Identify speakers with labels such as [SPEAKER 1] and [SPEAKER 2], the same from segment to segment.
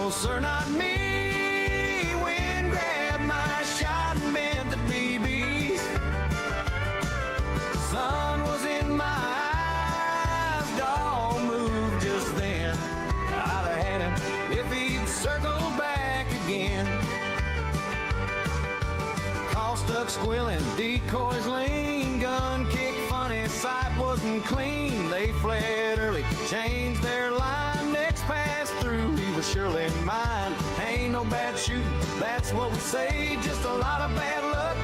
[SPEAKER 1] no sir, not me. Wind grabbed my shot and bent the BBs. Sun was in my eyes, dog moved just then. I'd have had him if he'd circled back again. Call stuck squilling, decoys lean, gun kick funny, sight wasn't clean. They fled early, changed their line, next pass through, he was surely mine. Ain't no bad shooting, that's what we say, just a lot of bad luck.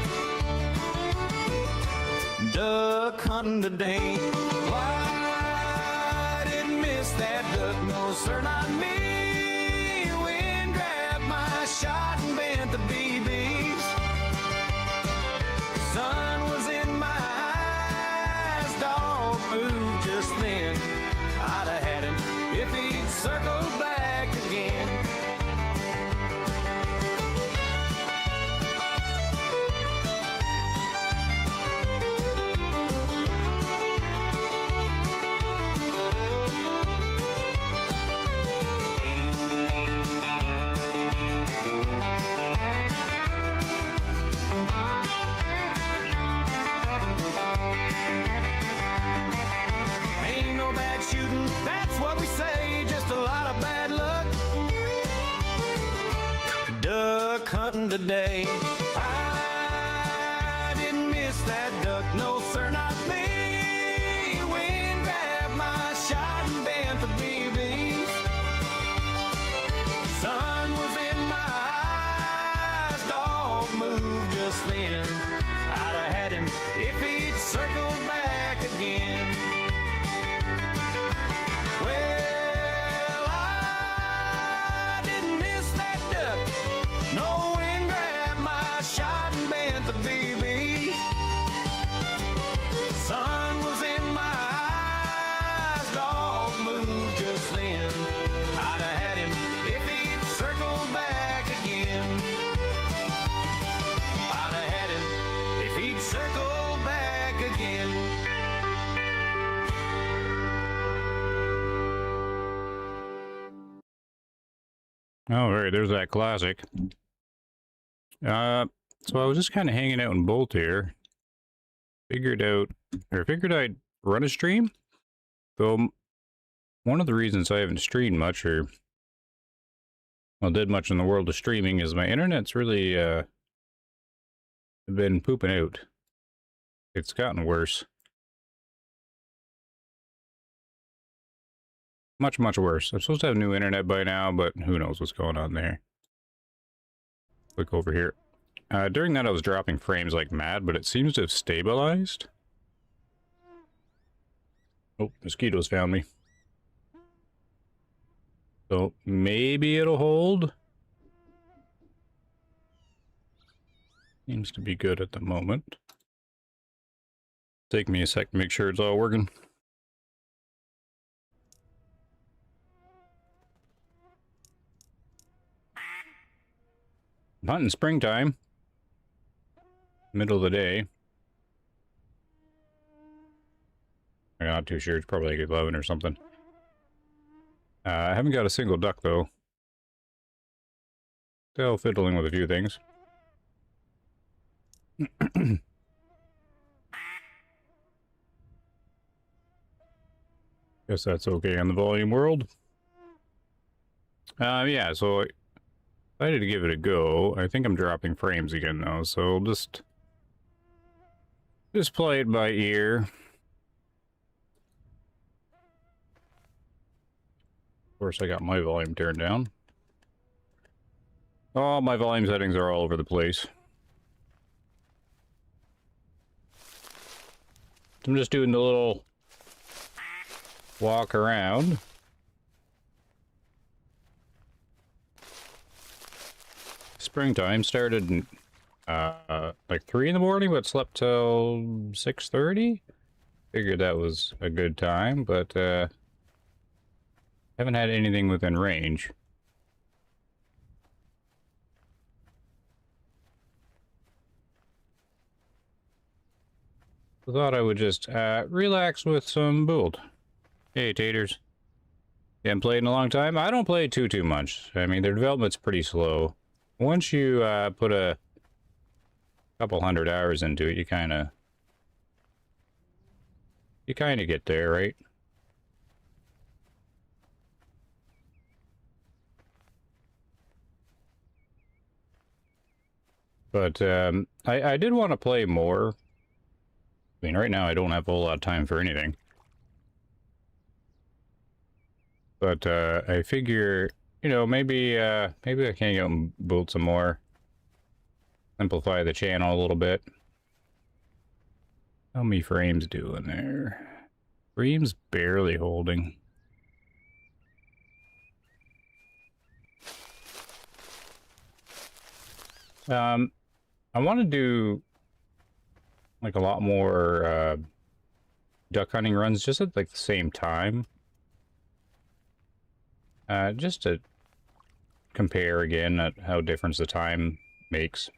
[SPEAKER 1] Duck hunting today. Why didn't miss that duck? No sir, not me. Wind grabbed my shot and bent the BBs. Sun was in my eyes, dog moved just then. I'd have had him if he'd circled back again. Ain't no bad shooting, that's what we say, just a lot of bad luck. Duck hunting today. I didn't miss that duck, no sir, not me. Wind grabbed my shot and bent the BBs. Sun was in my eyes, dog moved just then. I'd have had him if he'd circled back again. Well, I didn't miss that duck. No wind grabbed my shot and bent the BB. Sun was in my eyes, dog moved just then. I'd have had him if he'd circled back again. I'd have had him if he'd circled back again.
[SPEAKER 2] All right, there's that classic. So I was just kind of hanging out in BULT here. Figured I'd run a stream. So one of the reasons I haven't streamed much or did much in the world of streaming is my internet's really been pooping out. It's gotten worse. Much, much worse. I'm supposed to have new internet by now, but who knows what's going on there. Click over here. During that I was dropping frames like mad, but it seems to have stabilized. Oh, mosquitoes found me. So maybe it'll hold. Seems to be good at the moment. Take me a sec to make sure it's all working. Not in springtime. Middle of the day. I'm not too sure. It's probably like 11 or something. I haven't got a single duck, though. Still fiddling with a few things. Guess that's okay on the volume world. Yeah, so I decided to give it a go. I think I'm dropping frames again, though, so just play it by ear. Of course, I got my volume turned down. Oh, my volume settings are all over the place. I'm just doing the little walk around. Springtime started like 3 in the morning, but slept till 6:30. Figured that was a good time, but haven't had anything within range. I thought I would just relax with some BULT. Hey, taters. haven't played in a long time. I don't play too much. I mean, their development's pretty slow. Once you put a couple hundred hours into it, you kind of get there, right? But I did want to play more. I mean, right now I don't have a whole lot of time for anything. But I figure, you know, maybe I can go and build some more. Simplify the channel a little bit. How many frames doing there? Frames barely holding. I want to do like a lot more duck hunting runs just at like the same time. Just to compare again at how difference the time makes.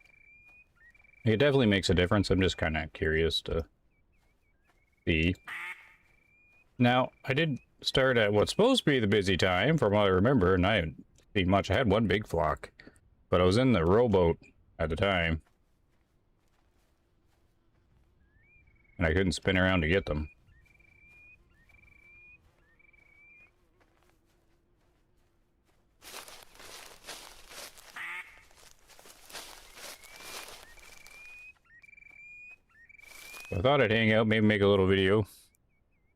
[SPEAKER 2] It definitely makes a difference. I'm just kind of curious to see. Now, I did start at what's supposed to be the busy time from what I remember, and I haven't seen much. I had one big flock, but I was in the rowboat at the time. And I couldn't spin around to get them. I thought I'd hang out, maybe make a little video.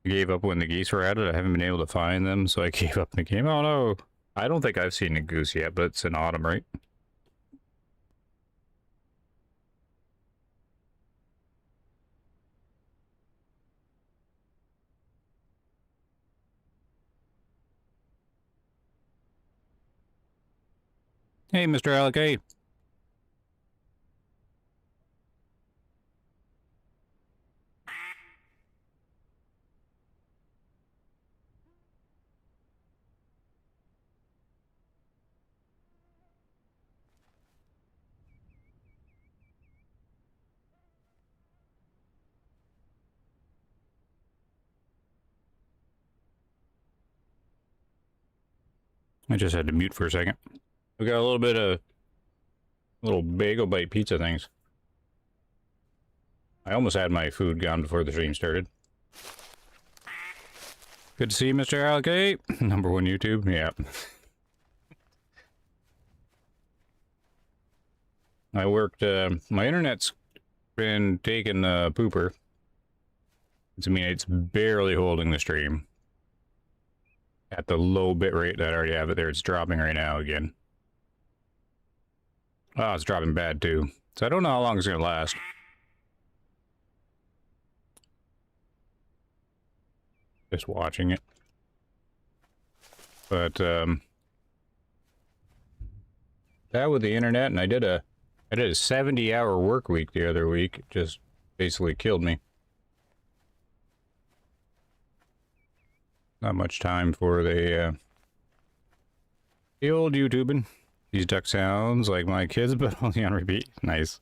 [SPEAKER 2] I gave up when the geese were at it. I haven't been able to find them, so I gave up in the game. Oh no. I don't think I've seen a goose yet, but it's in autumn, right? Hey, Mr. Alec, hey. I just had to mute for a second. We got a little bit of little bagel bite pizza things. I almost had my food gone before the stream started. Good to see you, Mr. Alec. Hey, #1 YouTube. Yeah. I worked, my internet's been taking a pooper. I mean, it's barely holding the stream. At the low bit rate that I already have it there, it's dropping right now again. Oh, it's dropping bad too. So I don't know how long it's going to last. Just watching it. But, that with the internet, and I did a 70-hour work week the other week. It just basically killed me. Not much time for the old YouTubing. These duck sounds like my kids, but only on repeat. Nice.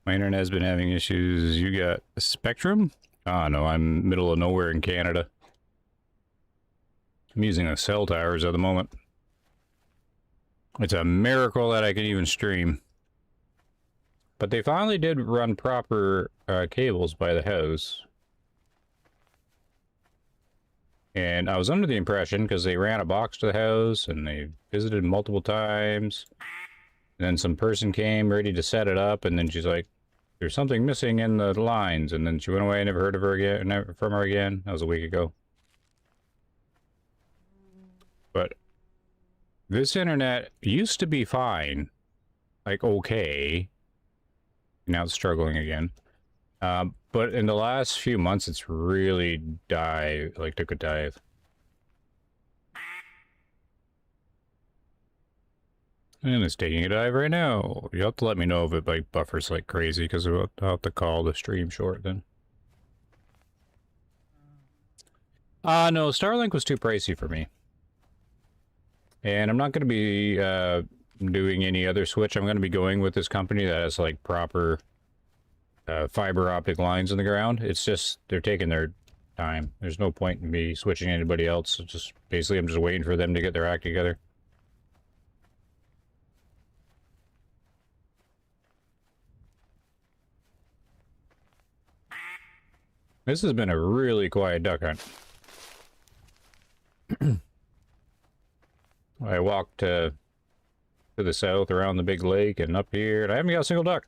[SPEAKER 2] My internet has been having issues. You got Spectrum? Ah, no, I'm middle of nowhere in Canada. I'm using a cell towers at the moment. It's a miracle that I can even stream. But they finally did run proper cables by the house. And I was under the impression, because they ran a box to the house, and they visited multiple times. And then some person came ready to set it up, and then she's like, there's something missing in the lines. And then she went away, never heard of her again, never from her again. That was a week ago. But this internet used to be fine. Like, okay. Now it's struggling again. But in the last few months, it's really took a dive. And it's taking a dive right now. You'll have to let me know if it like buffers like crazy, because I'll have to call the stream short then. No, Starlink was too pricey for me. And I'm not going to be doing any other switch. I'm going to be going with this company that has like proper fiber optic lines in the ground. It's just they're taking their time. There's no point in me switching to anybody else. It's just basically, I'm just waiting for them to get their act together. This has been a really quiet duck hunt. I walked to the south around the big lake and up here, and I haven't got a single duck.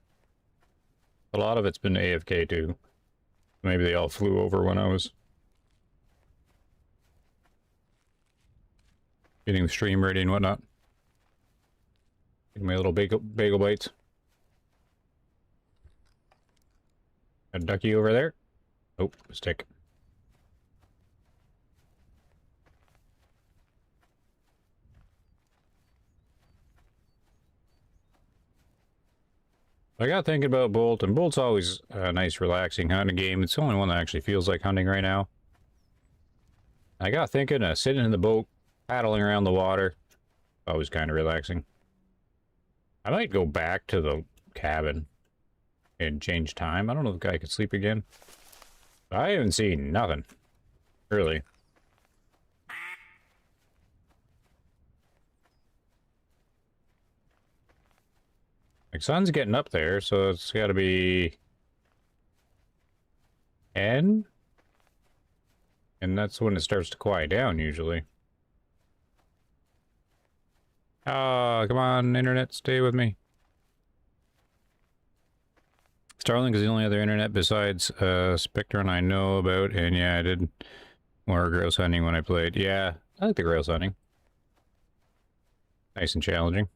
[SPEAKER 2] A lot of it's been AFK too. Maybe they all flew over when I was getting the stream ready and whatnot. Getting my little bagel bites. A ducky over there. Oh, stick. I got thinking about BULT, and BULT's always a nice, relaxing hunting game. It's the only one that actually feels like hunting right now. I got thinking of sitting in the boat, paddling around the water. Always kind of relaxing. I might go back to the cabin and change time. I don't know if I could sleep again. I haven't seen nothing, really. Like, sun's getting up there, so it's got to be 10, and that's when it starts to quiet down usually. Ah, come on, internet, stay with me. Starlink is the only other internet besides Spectrum I know about, and yeah, I did more grouse hunting when I played. Yeah, I like the grouse hunting. Nice and challenging.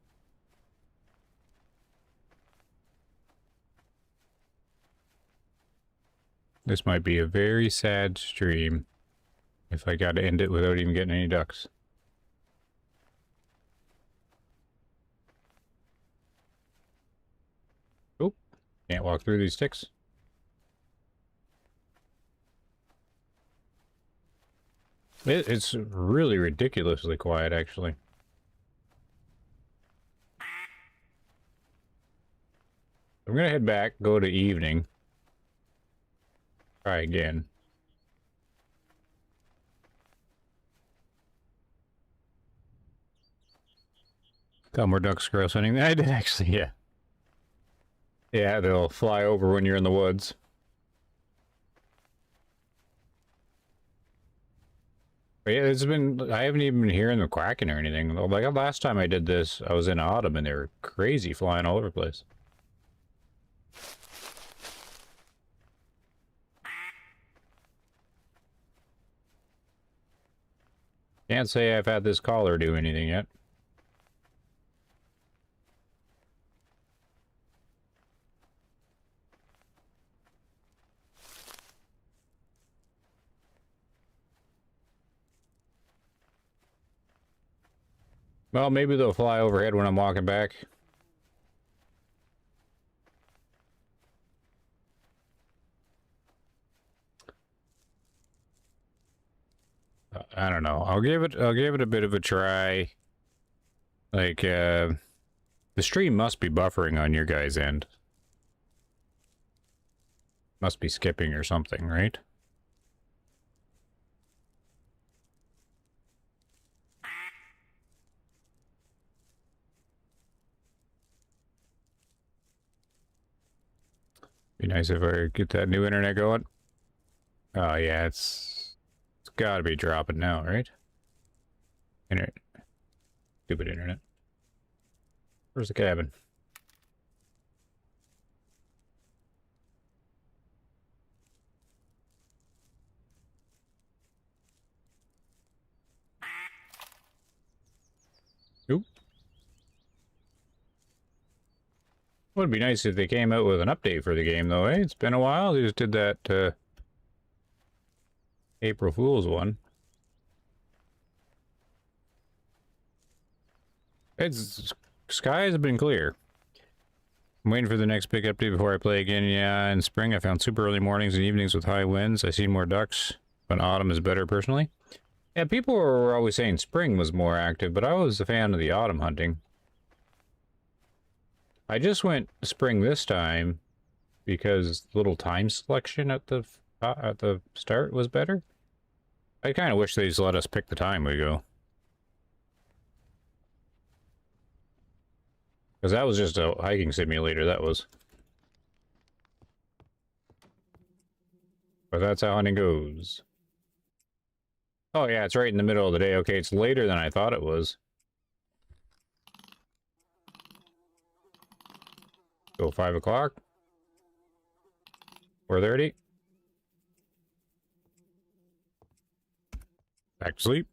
[SPEAKER 2] This might be a very sad stream if I got to end it without even getting any ducks. Oh, can't walk through these sticks. It's really ridiculously quiet, actually. I'm gonna head back, go to evening. Try again. Got more ducks grouse hunting. I did actually, yeah. Yeah, they'll fly over when you're in the woods. But yeah, it's been, I haven't even been hearing them quacking or anything. Like last time I did this, I was in autumn and they were crazy flying all over the place. Can't say I've had this collar do anything yet. Well, maybe they'll fly overhead when I'm walking back. I don't know. I'll give it a bit of a try. Like, the stream must be buffering on your guys' end. Must be skipping or something, right? Be nice if I get that new internet going. Oh yeah, it's gotta be dropping now, right? Internet. Stupid internet. Where's the cabin? Oop. Would be nice if they came out with an update for the game, though, eh? It's been a while. They just did that April Fool's one. Skies have been clear. I'm waiting for the next big update before I play again. Yeah, in spring I found super early mornings and evenings with high winds. I seen more ducks, but autumn is better personally. Yeah, people were always saying spring was more active, but I was a fan of the autumn hunting. I just went spring this time because little time selection at the at the start was better. I kind of wish they just let us pick the time we go. Because that was just a hiking simulator, that was. But that's how hunting goes. Oh yeah, it's right in the middle of the day. Okay, it's later than I thought it was. Go 5 o'clock. 4:30. Back to sleep.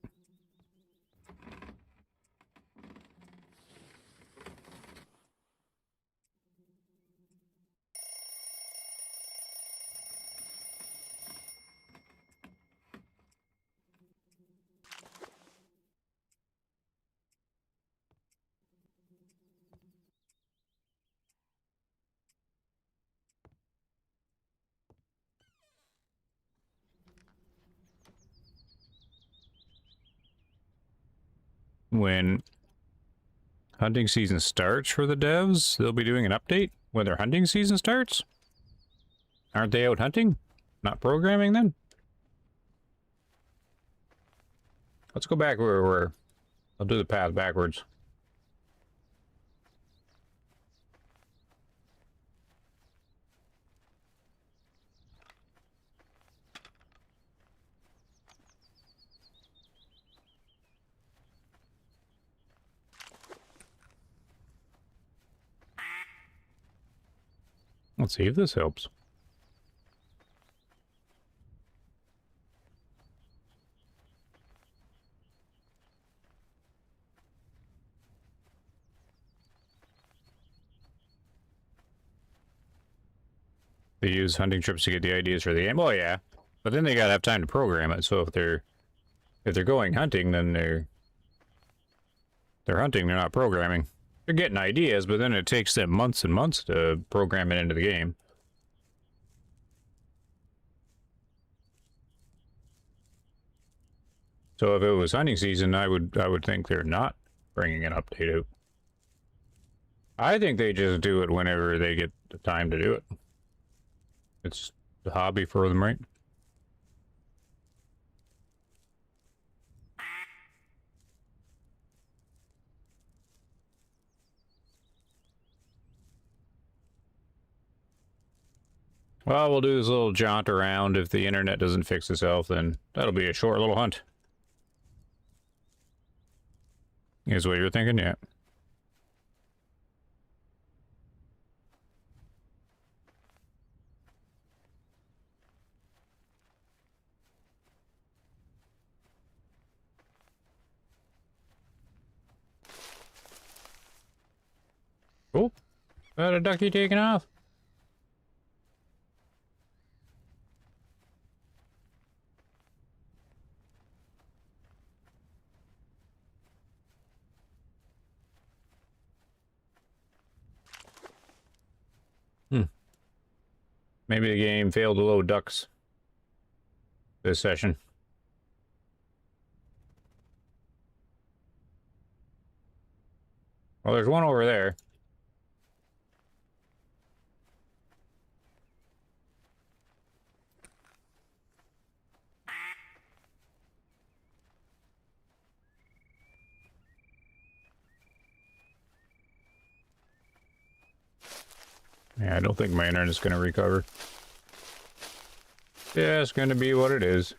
[SPEAKER 2] When hunting season starts for the devs, they'll be doing an update when their hunting season starts? Aren't they out hunting? Not programming then? Let's go back where we were. I'll do the path backwards. Let's see if this helps. They use hunting trips to get the ideas for the game. Oh yeah, but then they gotta have time to program it. So if they're going hunting, then they're hunting. They're not programming. They're getting ideas, but then it takes them months and months to program it into the game. So if it was hunting season, I would think they're not bringing an update out. I think they just do it whenever they get the time to do it. It's the hobby for them, right? Well, we'll do this little jaunt around. If the internet doesn't fix itself, then that'll be a short little hunt. Is what you're thinking? Yeah. Cool. Got a ducky taken off. Maybe the game failed to load ducks this session. Well, there's one over there. Yeah, I don't think my internet's going to recover. Yeah, it's going to be what it is.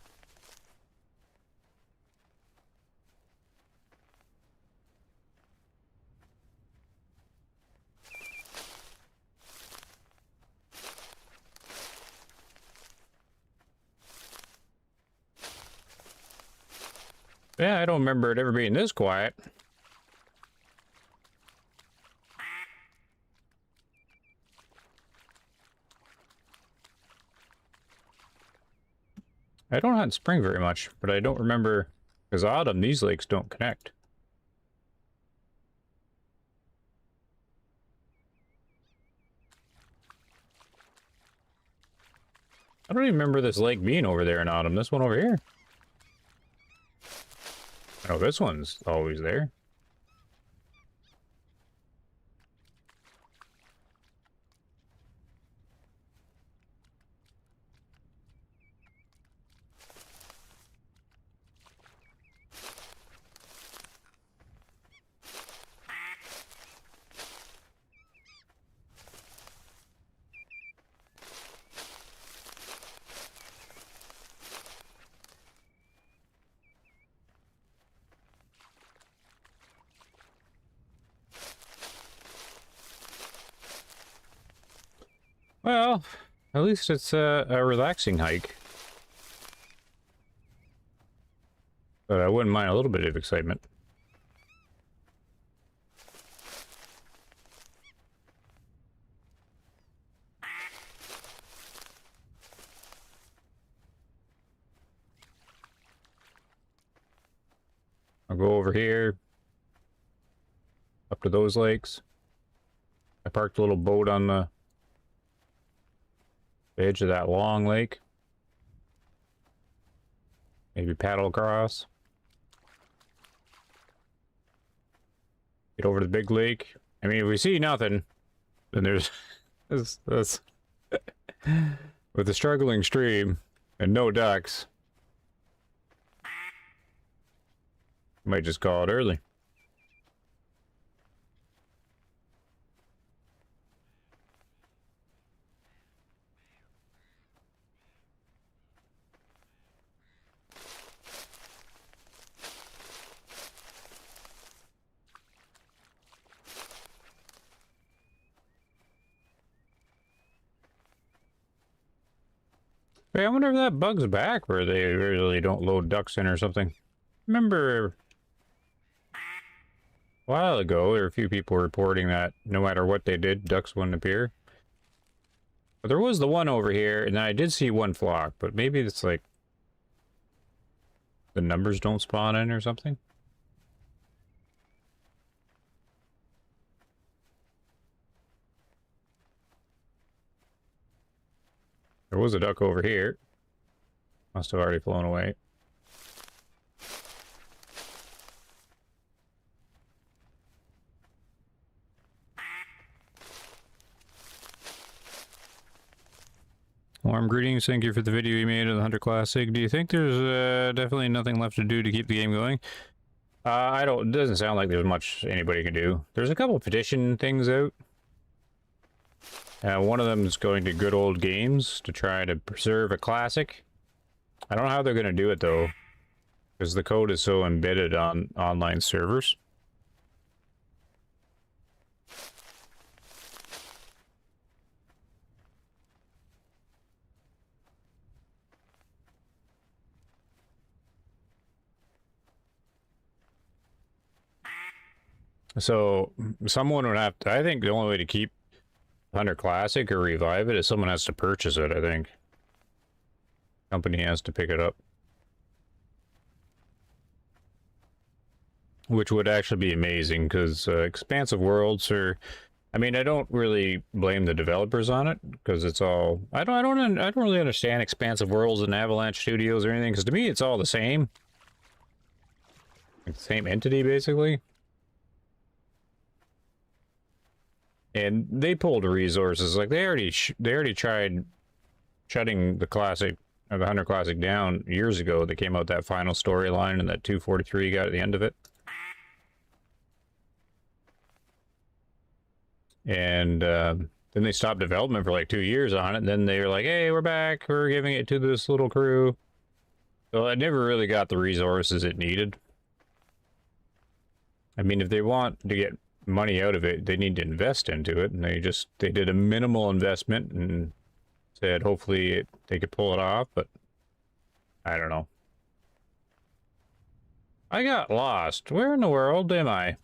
[SPEAKER 2] Yeah, I don't remember it ever being this quiet. I don't hunt spring very much, but I don't remember, because autumn, these lakes don't connect. I don't even remember this lake being over there in autumn. This one over here. Oh, this one's always there. Well, at least it's a relaxing hike. But I wouldn't mind a little bit of excitement. I'll go over here, up to those lakes. I parked a little boat on the edge of that long lake. Maybe paddle across. Get over to the big lake. I mean, if we see nothing, then there's this with a struggling stream and no ducks. Might just call it early. Hey, I wonder if that bug's back where they really don't load ducks in or something. Remember a while ago, there were a few people reporting that no matter what they did, ducks wouldn't appear. But there was the one over here, and I did see one flock, but maybe it's like the numbers don't spawn in or something. There was a duck over here. Must have already flown away. Warm greetings. Thank you for the video you made of the Hunter Classic. Do you think there's definitely nothing left to do to keep the game going? I don't. It doesn't sound like there's much anybody can do. There's a couple of petition things out. One of them is going to Good Old Games to try to preserve a classic. I don't know how they're going to do it though, because the code is so embedded on online servers. So someone would have to, I think the only way to keep Hunter Classic or revive it is someone has to purchase it, I think. Company has to pick it up. Which would actually be amazing, because expansive worlds are, I mean, I don't really blame the developers on it, because it's all, I don't really understand expansive worlds and Avalanche Studios or anything, because to me it's all the same. Like the same entity, basically. And they pulled resources, like they already tried shutting the classic, or the Hunter Classic down years ago. They came out that final storyline and that 243 got at the end of it. And then they stopped development for like 2 years on it, and then they were like, hey, we're back, we're giving it to this little crew. So it never really got the resources it needed. I mean, if they want to get money out of it, they need to invest into it, and they did a minimal investment and said hopefully they could pull it off, but I don't know. I got lost. Where in the world am I?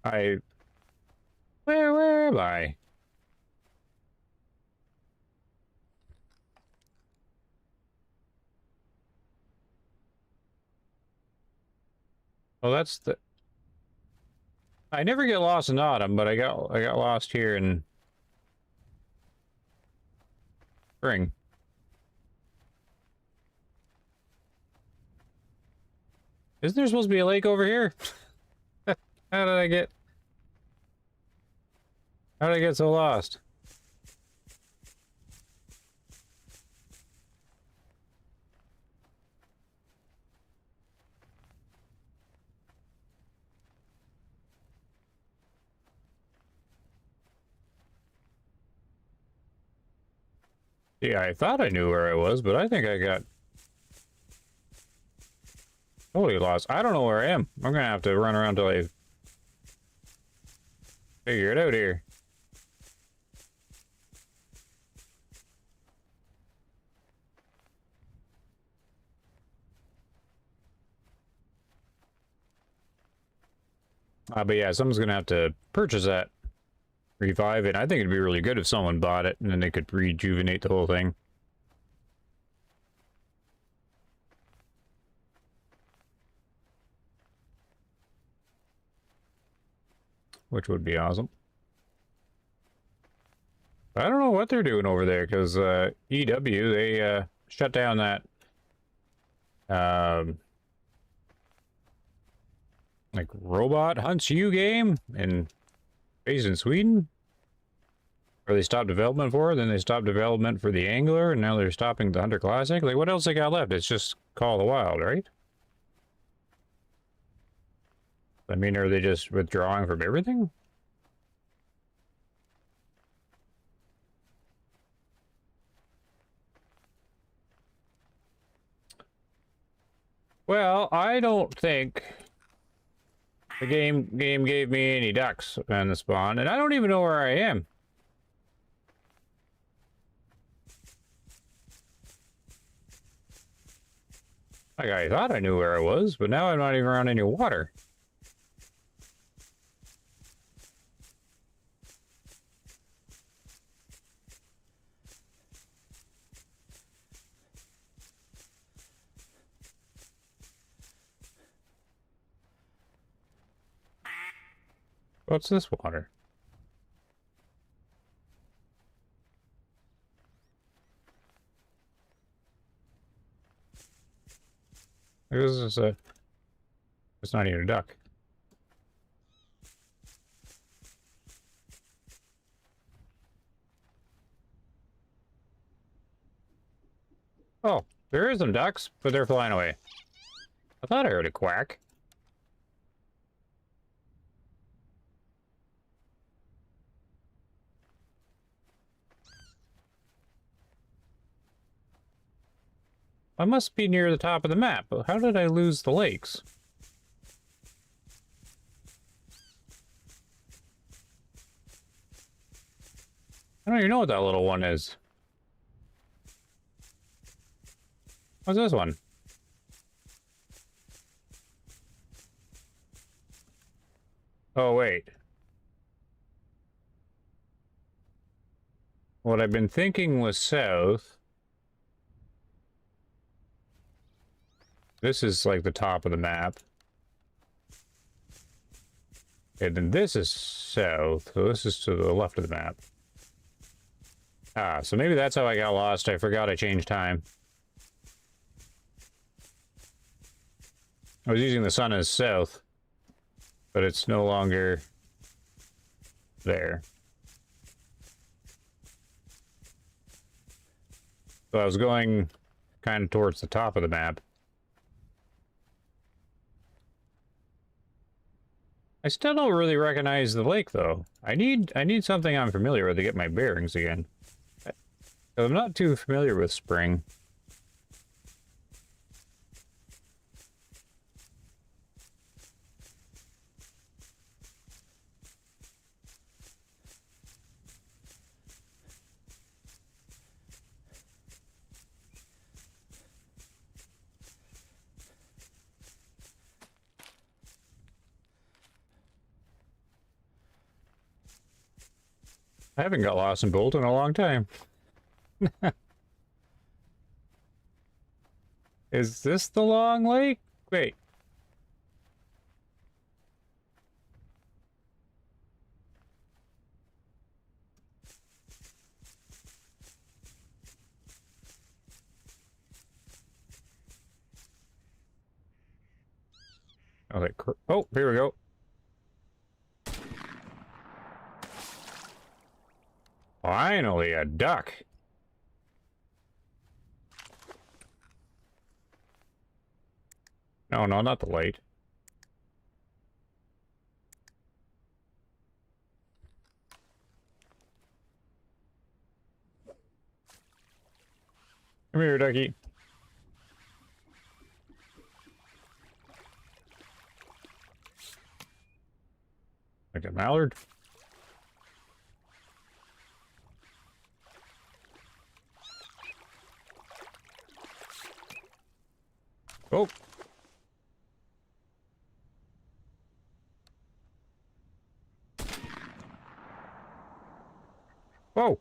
[SPEAKER 2] Where am I? Well, that's the, I never get lost in autumn, but I got lost here in spring. Isn't there supposed to be a lake over here? How did I get so lost? Yeah, I thought I knew where I was, but I think I got totally lost. I don't know where I am. I'm gonna have to run around till I Figure it out here. But yeah, someone's gonna have to purchase that. Revive it. I think it'd be really good if someone bought it and then they could rejuvenate the whole thing. Which would be awesome. I don't know what they're doing over there because EW, they shut down that like robot hunts you game and based in Sweden. Or they stopped development for it, then they stopped development for the Angler, and now they're stopping the Hunter Classic. Like, what else they got left? It's just Call of the Wild, right? I mean, are they just withdrawing from everything? Well, I don't think the game gave me any ducks on the spawn, and I don't even know where I am. Like, I thought I knew where I was, but now I'm not even around any water. What's this water? This is a... It's not even a duck. Oh, there is some ducks, but they're flying away. I thought I heard a quack. I must be near the top of the map, but how did I lose the lakes? I don't even know what that little one is. What's this one? Oh, wait. What I've been thinking was south. This is like the top of the map. And then this is south, so this is to the left of the map. Ah, so maybe that's how I got lost. I forgot I changed time. I was using the sun as south, but it's no longer there. So I was going kind of towards the top of the map. I still don't really recognize the lake, though. I need something I'm familiar with to get my bearings again. I'm not too familiar with spring. I haven't got lost in BULT in a long time. Is this the long lake? Wait. Okay, oh, here we go. Finally, a duck. No, no, not the light. Come here, ducky. Like a mallard? Oh. Whoa.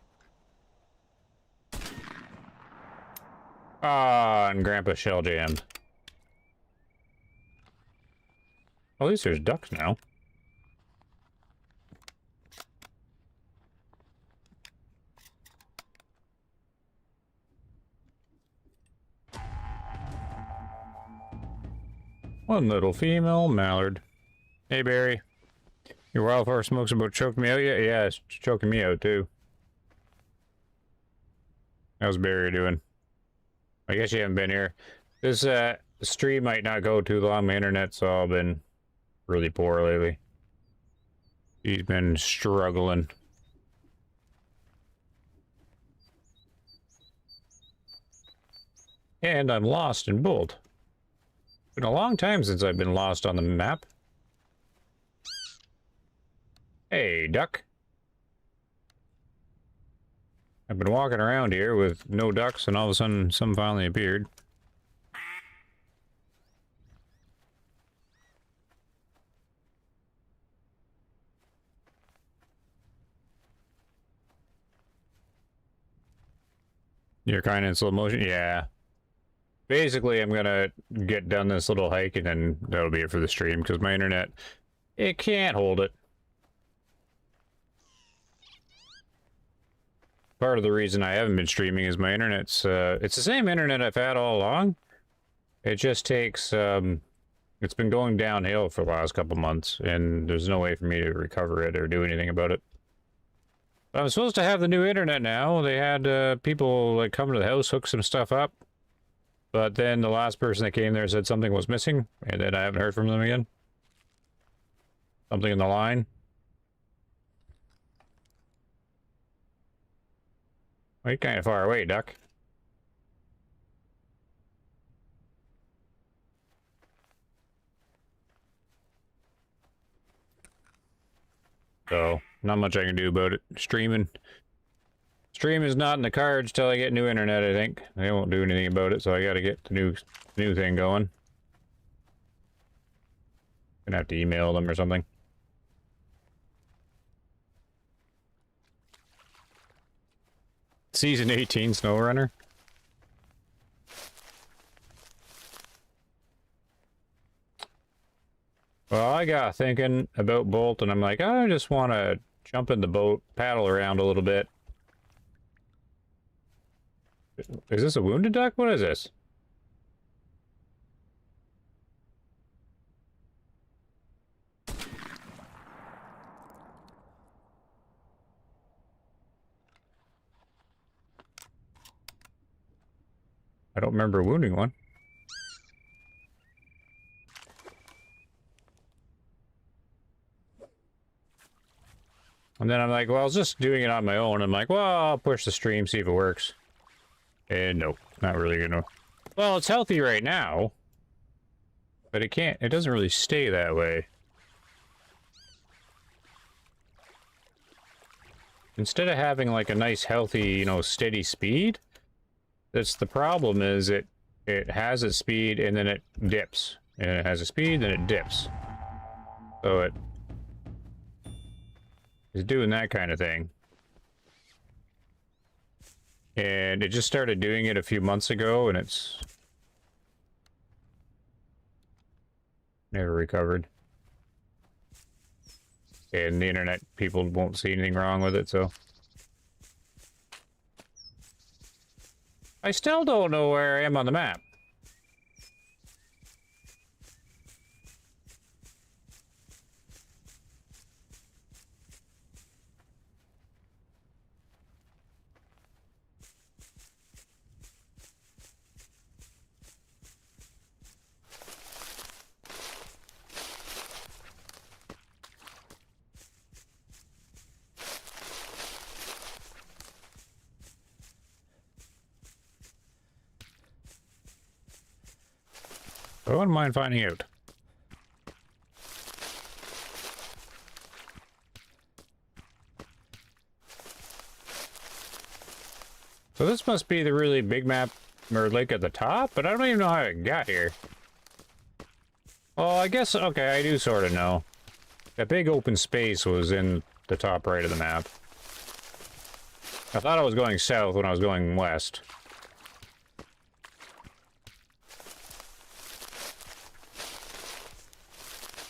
[SPEAKER 2] Ah, and Grandpa shell jammed. At least there's ducks now. One little female mallard. Hey, Barry. Your wildfire smoke's about choking me out yet? Yeah, it's choking me out, too. How's Barry doing? I guess you haven't been here. This stream might not go too long. My internet's all been really poor lately. He's been struggling. And I'm lost in BULT. It's been a long time since I've been lost on the map. Hey, duck. I've been walking around here with no ducks, and all of a sudden, some finally appeared. You're kind of in slow motion? Yeah. Basically, I'm gonna get done this little hike, and then that'll be it for the stream, because my internet, it can't hold it. Part of the reason I haven't been streaming is my internet's, it's the same internet I've had all along. It just takes, it's been going downhill for the last couple months, and there's no way for me to recover it or do anything about it. But I'm supposed to have the new internet now. They had, people, like, come to the house, hook some stuff up. But then the last person that came there said something was missing, and then I haven't heard from them again. Something in the line. Well, you're kind of far away, duck. So, not much I can do about it. Stream is not in the cards till I get new internet, I think. They won't do anything about it, so I gotta get the new thing going. Gonna have to email them or something. Season 18 SnowRunner. Well, I got thinking about BULT, and I'm like, I just want to jump in the boat, paddle around a little bit. Is this a wounded duck? What is this? I don't remember wounding one. And then I'm like, well, I was just doing it on my own. I'm like, well, I'll push the stream, see if it works. And nope, not really gonna. Well, it's healthy right now. But it doesn't really stay that way. Instead of having like a nice, healthy, you know, steady speed, that's the problem is it has its speed and then it dips. And it has a speed, then it dips. So it is doing that kind of thing. And it just started doing it a few months ago, and it's never recovered. And the internet people won't see anything wrong with it, so. I still don't know where I am on the map. I wouldn't mind finding out. So this must be the really big map or lake at the top, but I don't even know how it got here. Oh, I guess, okay, I do sort of know. That big open space was in the top right of the map. I thought I was going south when I was going west.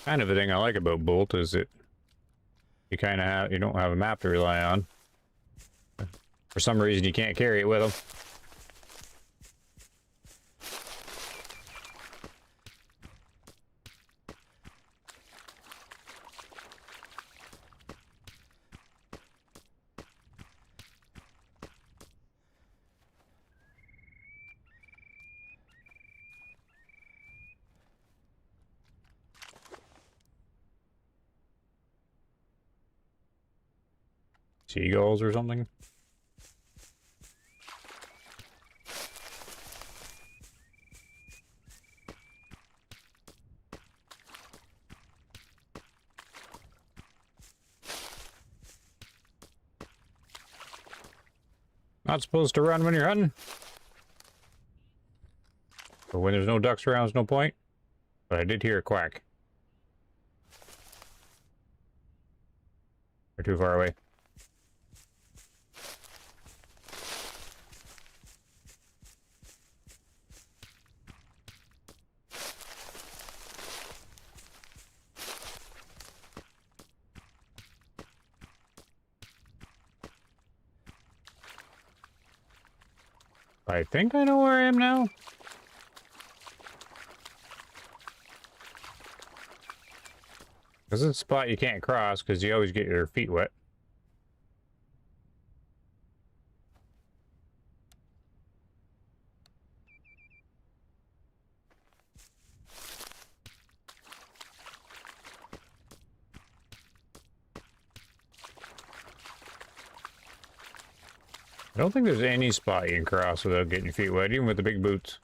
[SPEAKER 2] Kind of the thing I like about BULT is that you kind of have, you don't have a map to rely on. For some reason, you can't carry it with them. Seagulls or something? Not supposed to run when you're hunting. But when there's no ducks around, there's no point. But I did hear a quack. They're too far away. I think I know where I am now. This is a spot you can't cross because you always get your feet wet. I don't think there's any spot you can cross without getting your feet wet, even with the big boots.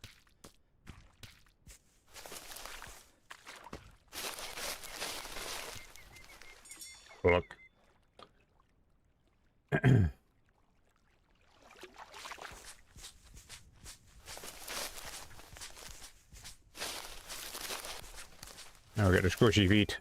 [SPEAKER 2] Look. Now we got the squishy feet.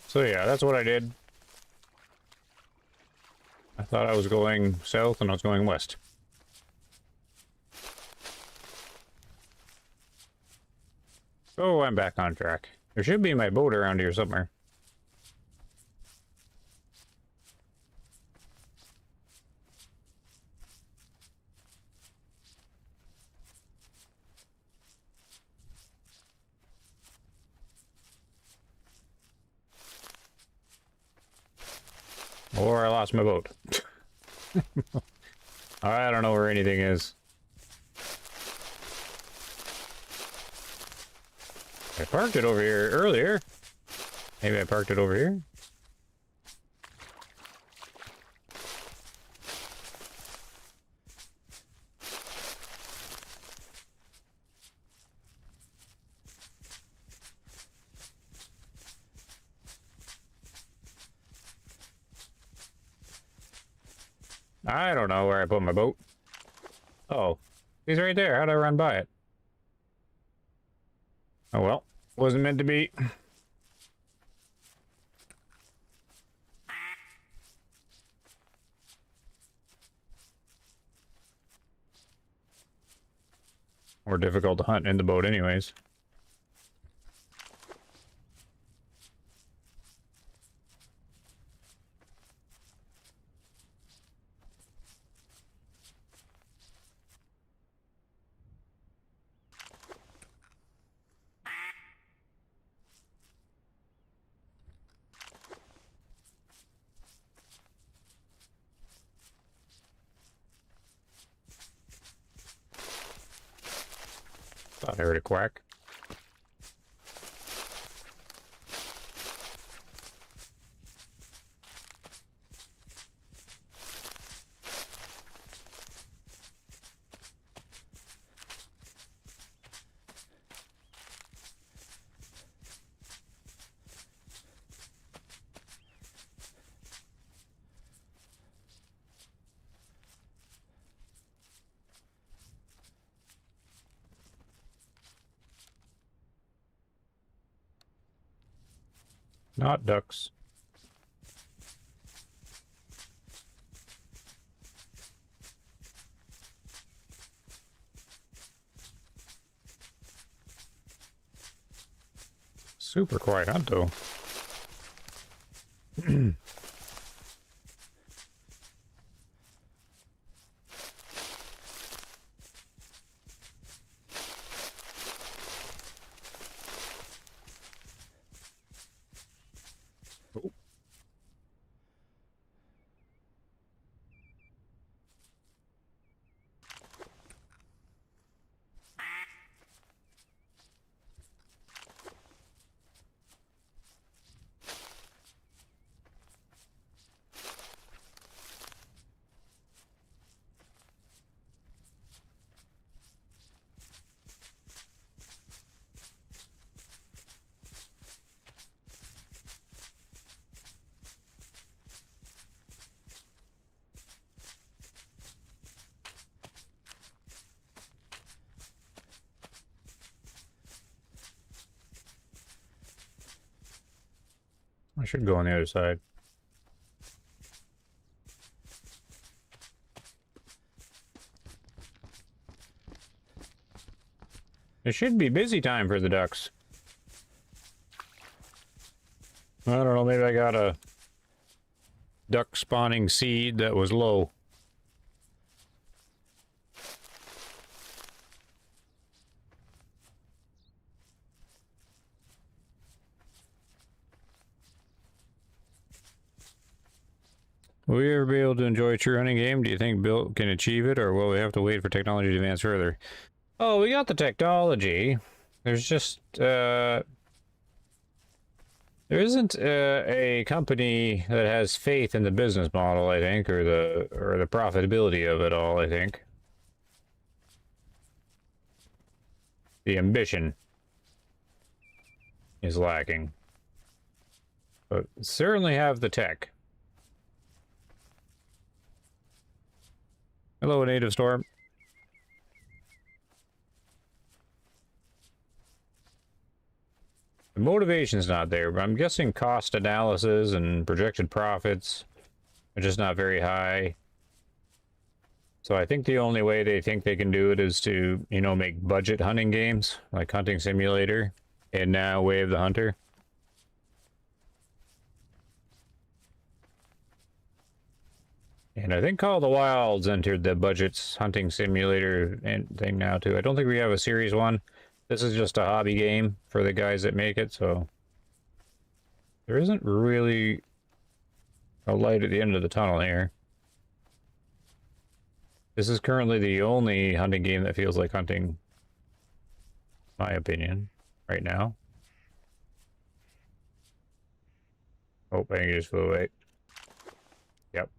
[SPEAKER 2] So yeah, that's what I did. I thought I was going south and I was going west. So I'm back on track. There should be my boat around here somewhere. Or I lost my boat. I don't know where anything is. I parked it over here earlier. Maybe I parked it over here. I don't know where I put my boat. Oh, he's right there. How'd I run by it? Oh well, wasn't meant to be. More difficult to hunt in the boat anyways. Thought I heard a quack. Not ducks. Super quiet hunt though. I should go on the other side. It should be busy time for the ducks. I don't know, maybe I got a duck spawning seed that was low. Will we ever be able to enjoy a true hunting game? Do you think BULT can achieve it, or will we have to wait for technology to advance further? Oh, we got the technology. There's just, there isn't a company that has faith in the business model, I think, or the profitability of it all, I think. The ambition is lacking. But certainly have the tech. Hello, Native Storm. The motivation's not there, but I'm guessing cost analysis and projected profits are just not very high. So I think the only way they think they can do it is to, you know, make budget hunting games, like Hunting Simulator, and now Way of the Hunter. And I think Call of the Wilds entered the budgets Hunting Simulator and thing now too. I don't think we have a series one. This is just a hobby game for the guys that make it, so there isn't really a light at the end of the tunnel here. This is currently the only hunting game that feels like hunting, in my opinion, right now. Oh, I think it just flew away. Yep.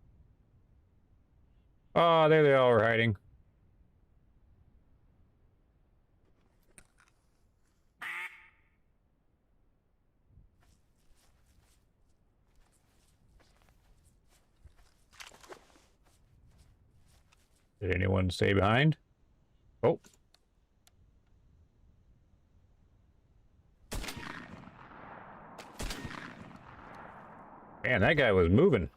[SPEAKER 2] Oh, there they all were hiding. Did anyone stay behind? Oh. Man, that guy was moving.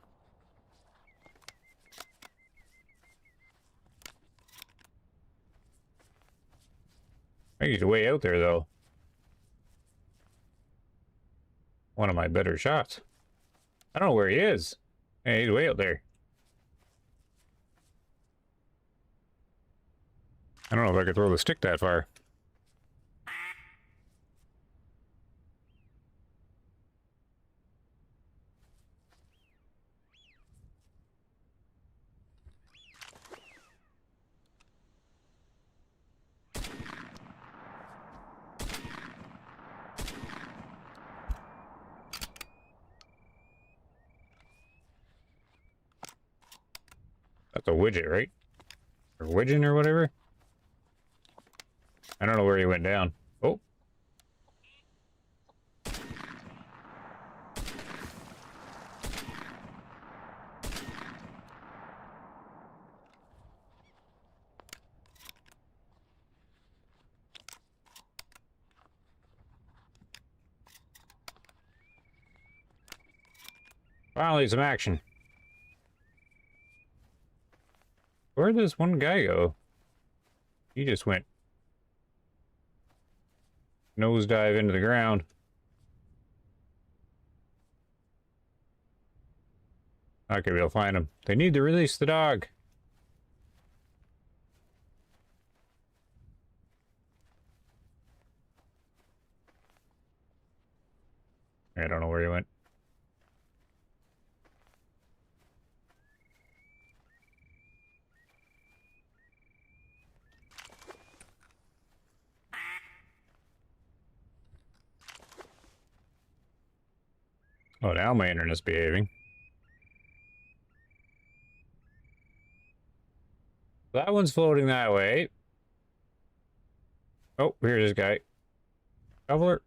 [SPEAKER 2] I think he's way out there, though. One of my better shots. I don't know where he is. Hey, he's way out there. I don't know if I could throw the stick that far. That's a widget, right? Or widgeon or whatever? I don't know where he went down. Oh. Finally, some action. Where did this one guy go? He just went nosedive into the ground. Okay, we'll find him. They need to release the dog. I don't know where he went. Oh, now my internet's behaving. That one's floating that way. Oh, here's this guy. Shoveler.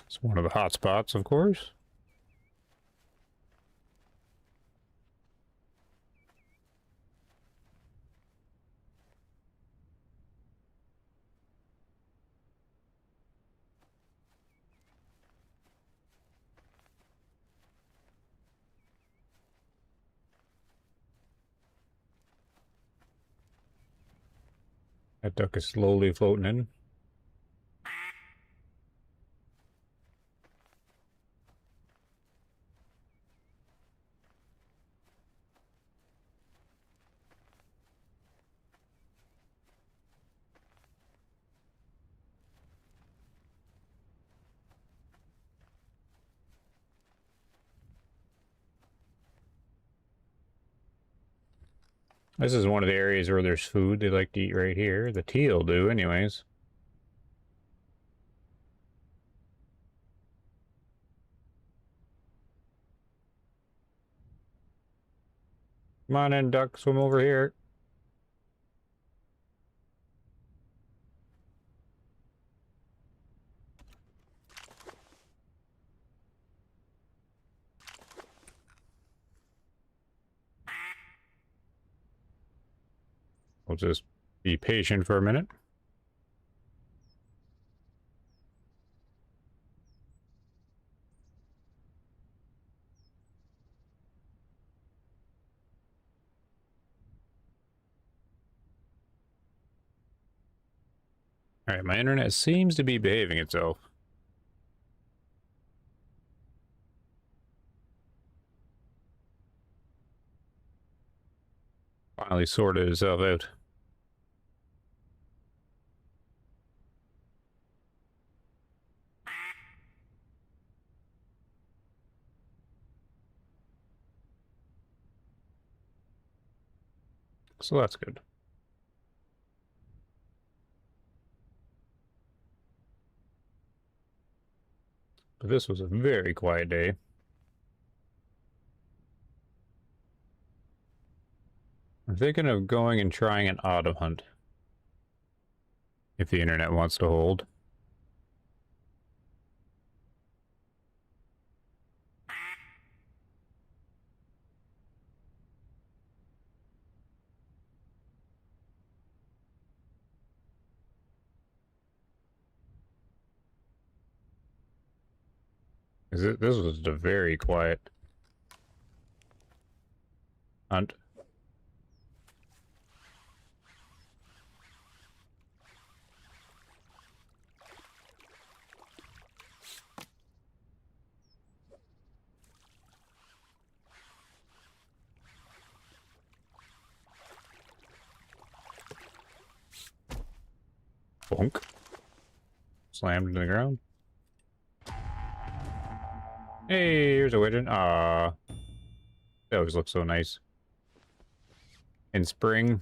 [SPEAKER 2] It's one of the hot spots, of course. That duck is slowly floating in. This is one of the areas where there's food. They like to eat right here. The teal do, anyways. Come on in, duck. Swim over here. We'll just be patient for a minute. All right, my internet seems to be behaving itself. Finally sorted itself out. So that's good. But this was a very quiet day. I'm thinking of going and trying an autumn hunt. If the internet wants to hold. This was a very quiet hunt. Bonk. Slammed into the ground. Hey, here's a widgeon. Ah, they always look so nice. in spring.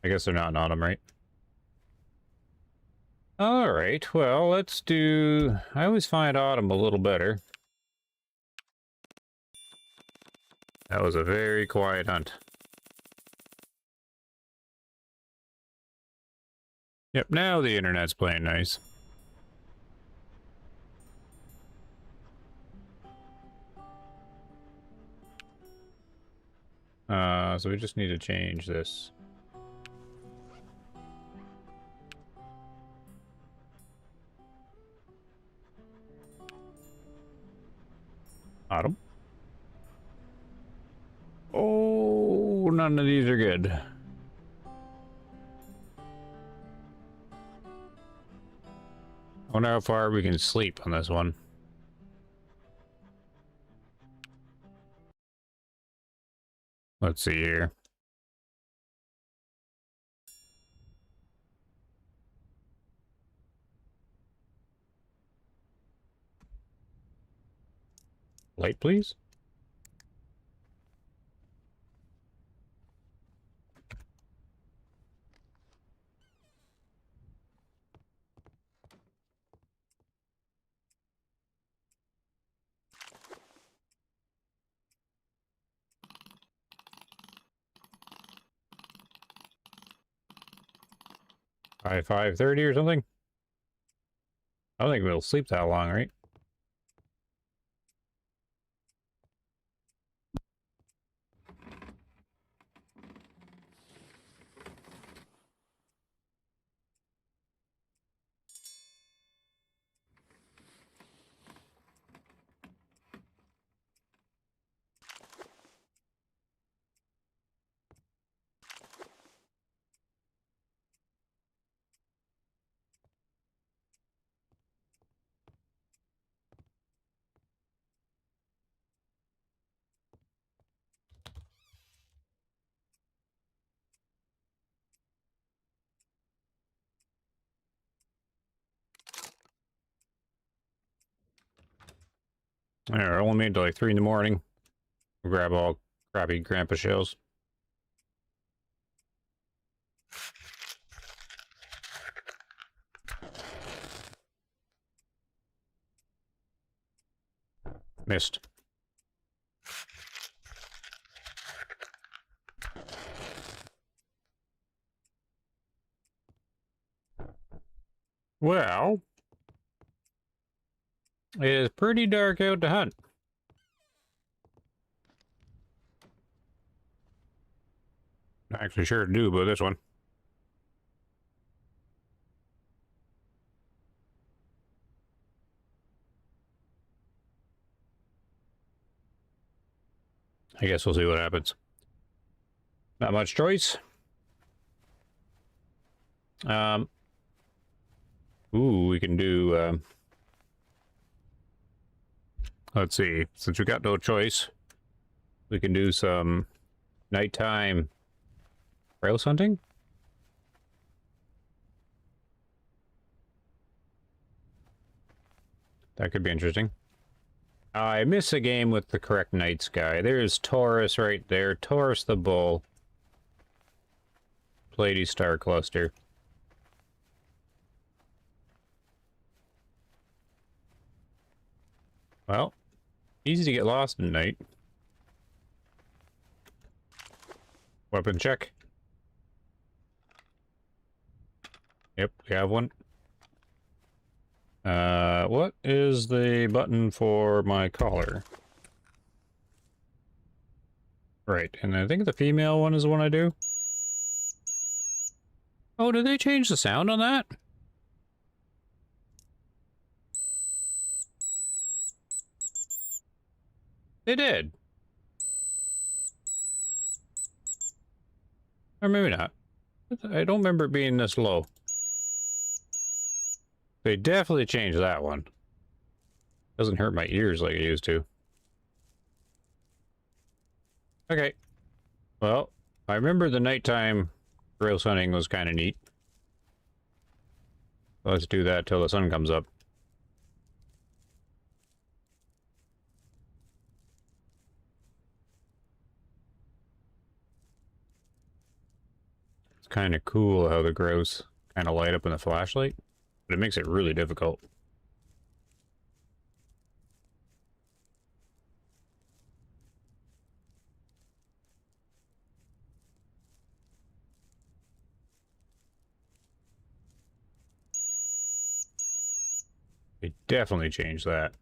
[SPEAKER 2] I guess they're not in autumn, right? Alright, well, let's do... I always find autumn a little better. That was a very quiet hunt. Yep, now the internet's playing nice. So we just need to change this. Autumn. Oh, none of these are good. I wonder how far we can sleep on this one. Let's see here. Light, please. By 5:30 or something? I don't think we'll sleep that long, right? Alright, only made to like 3 in the morning. Grab all crappy grandpa shells. Missed. Well, it is pretty dark out to hunt. Not actually sure to do about this one. I guess we'll see what happens. Not much choice. Ooh, we can do, let's see. Since we got no choice, we can do some nighttime rails hunting. That could be interesting. I miss a game with the correct night sky. There's Taurus right there. Taurus the bull. Pleiades star cluster. Well, easy to get lost at night. Weapon check. Yep, we have one. What is the button for my collar? Right, and I think the female one is the one I do. Oh, did they change the sound on that? They did. Or maybe not. I don't remember it being this low. They definitely changed that one. Doesn't hurt my ears like it used to. Okay. Well, I remember the nighttime rails hunting was kind of neat. Let's do that till the sun comes up. kind of cool how the grouse kind of light up in the flashlight, but it makes it really difficult. They definitely changed that,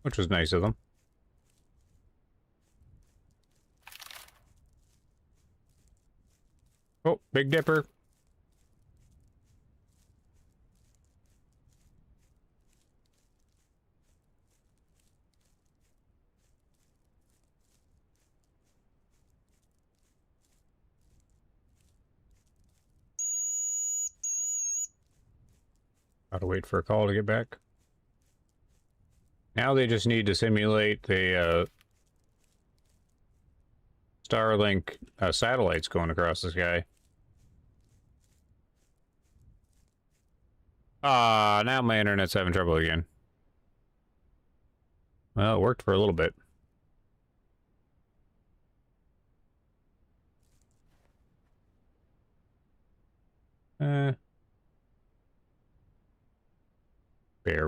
[SPEAKER 2] which was nice of them. Oh, Big Dipper. Gotta wait for a call to get back. Now they just need to simulate the Starlink satellites going across the sky. Ah, now my internet's having trouble again. Well, it worked for a little bit. Bear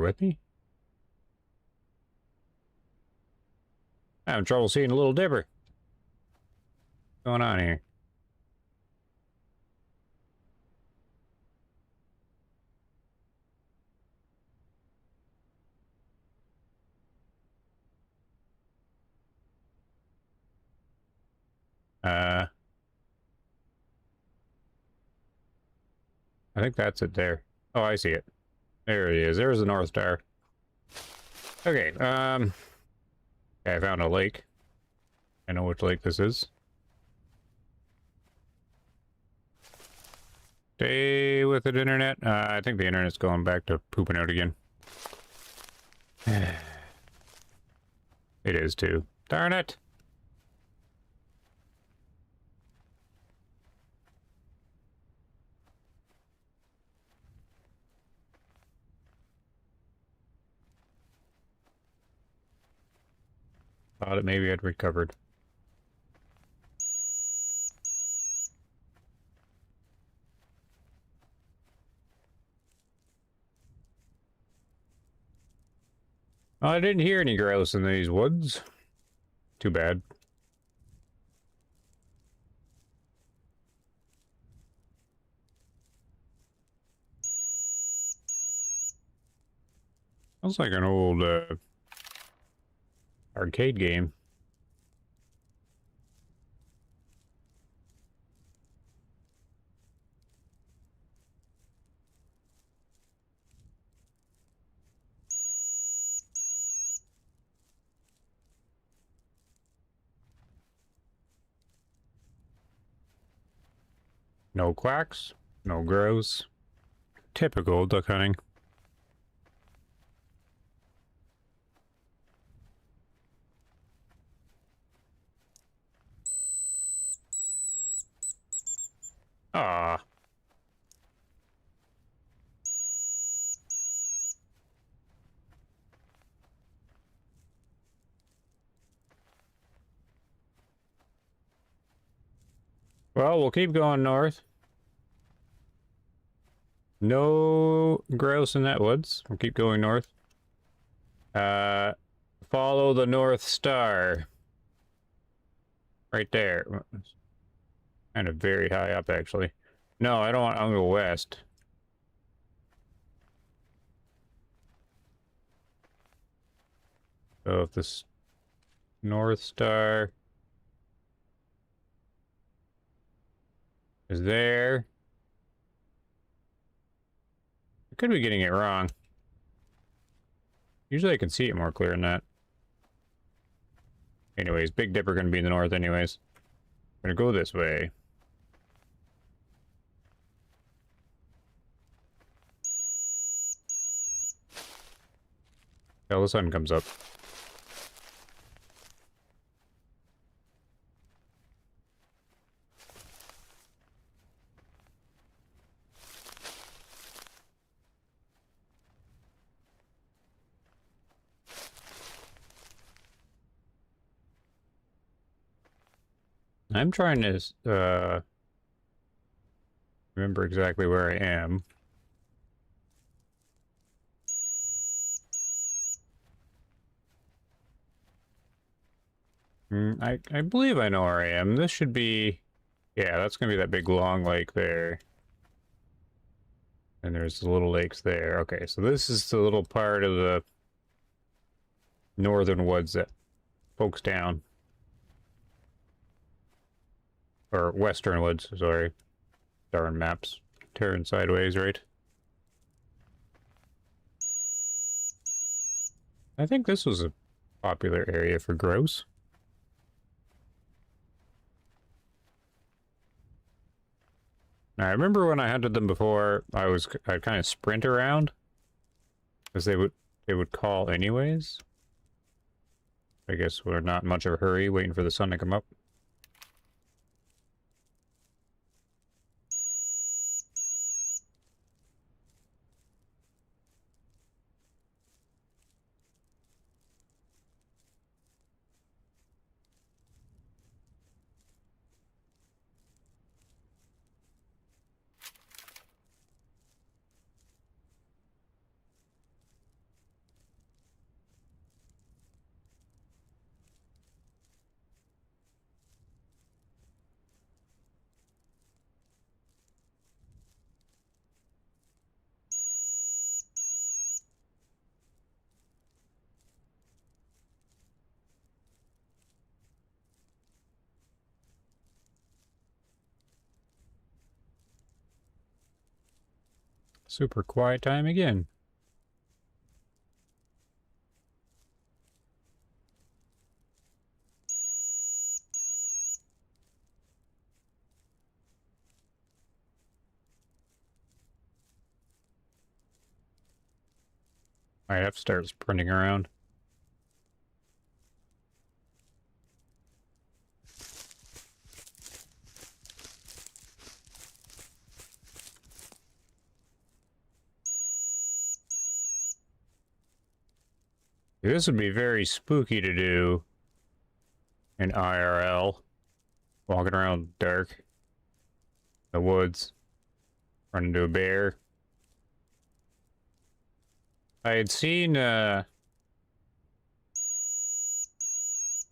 [SPEAKER 2] with me. I'm having trouble seeing a little dipper. What's going on here? I think that's it there. Oh, I see it. There it is. There's the North Star. Okay, okay, I found a lake. I know which lake this is. Stay with it, internet. I think the internet's going back to pooping out again. It is too. Darn it! Thought it maybe had recovered. I didn't hear any grouse in these woods. Too bad. Sounds like an old arcade game. No quacks, no grouse. Typical duck hunting. Ah. Well, we'll keep going north. No grouse in that woods. We'll keep going north. Follow the North Star. Right there. Kind of very high up, actually. No, I don't want. I'll go west. So if this North Star is there, I could be getting it wrong. Usually I can see it more clear than that. Anyways, Big Dipper gonna be in the north anyways. I'm gonna go this way. Till the sun comes up. I'm trying to remember exactly where I am. I believe I know where I am. This should be... Yeah, that's going to be that big long lake there. And there's the little lakes there. Okay, so this is the little part of the northern woods that pokes down. Or western woods, sorry. Darn maps. Turn sideways, right? I think this was a popular area for grouse. Now, I remember when I hunted them before, I'd kind of sprint around, because they would call anyways. I guess we're not in much of a hurry, waiting for the sun to come up. Super quiet time again. I have to start sprinting around. This would be very spooky to do in IRL. Walking around dark. In the woods. Run into a bear. I had seen, on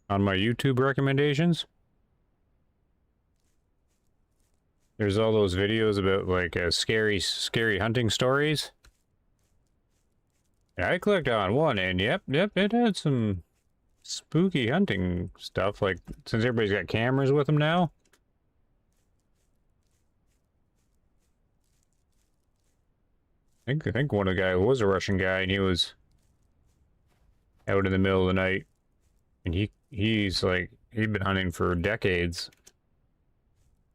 [SPEAKER 2] my YouTube recommendations, there's all those videos about, like, scary hunting stories. And I clicked on one, and yep, it had some spooky hunting stuff, like, since everybody's got cameras with them now. I think one of the guys was a Russian guy, and he was out in the middle of the night, and he's like, he'd been hunting for decades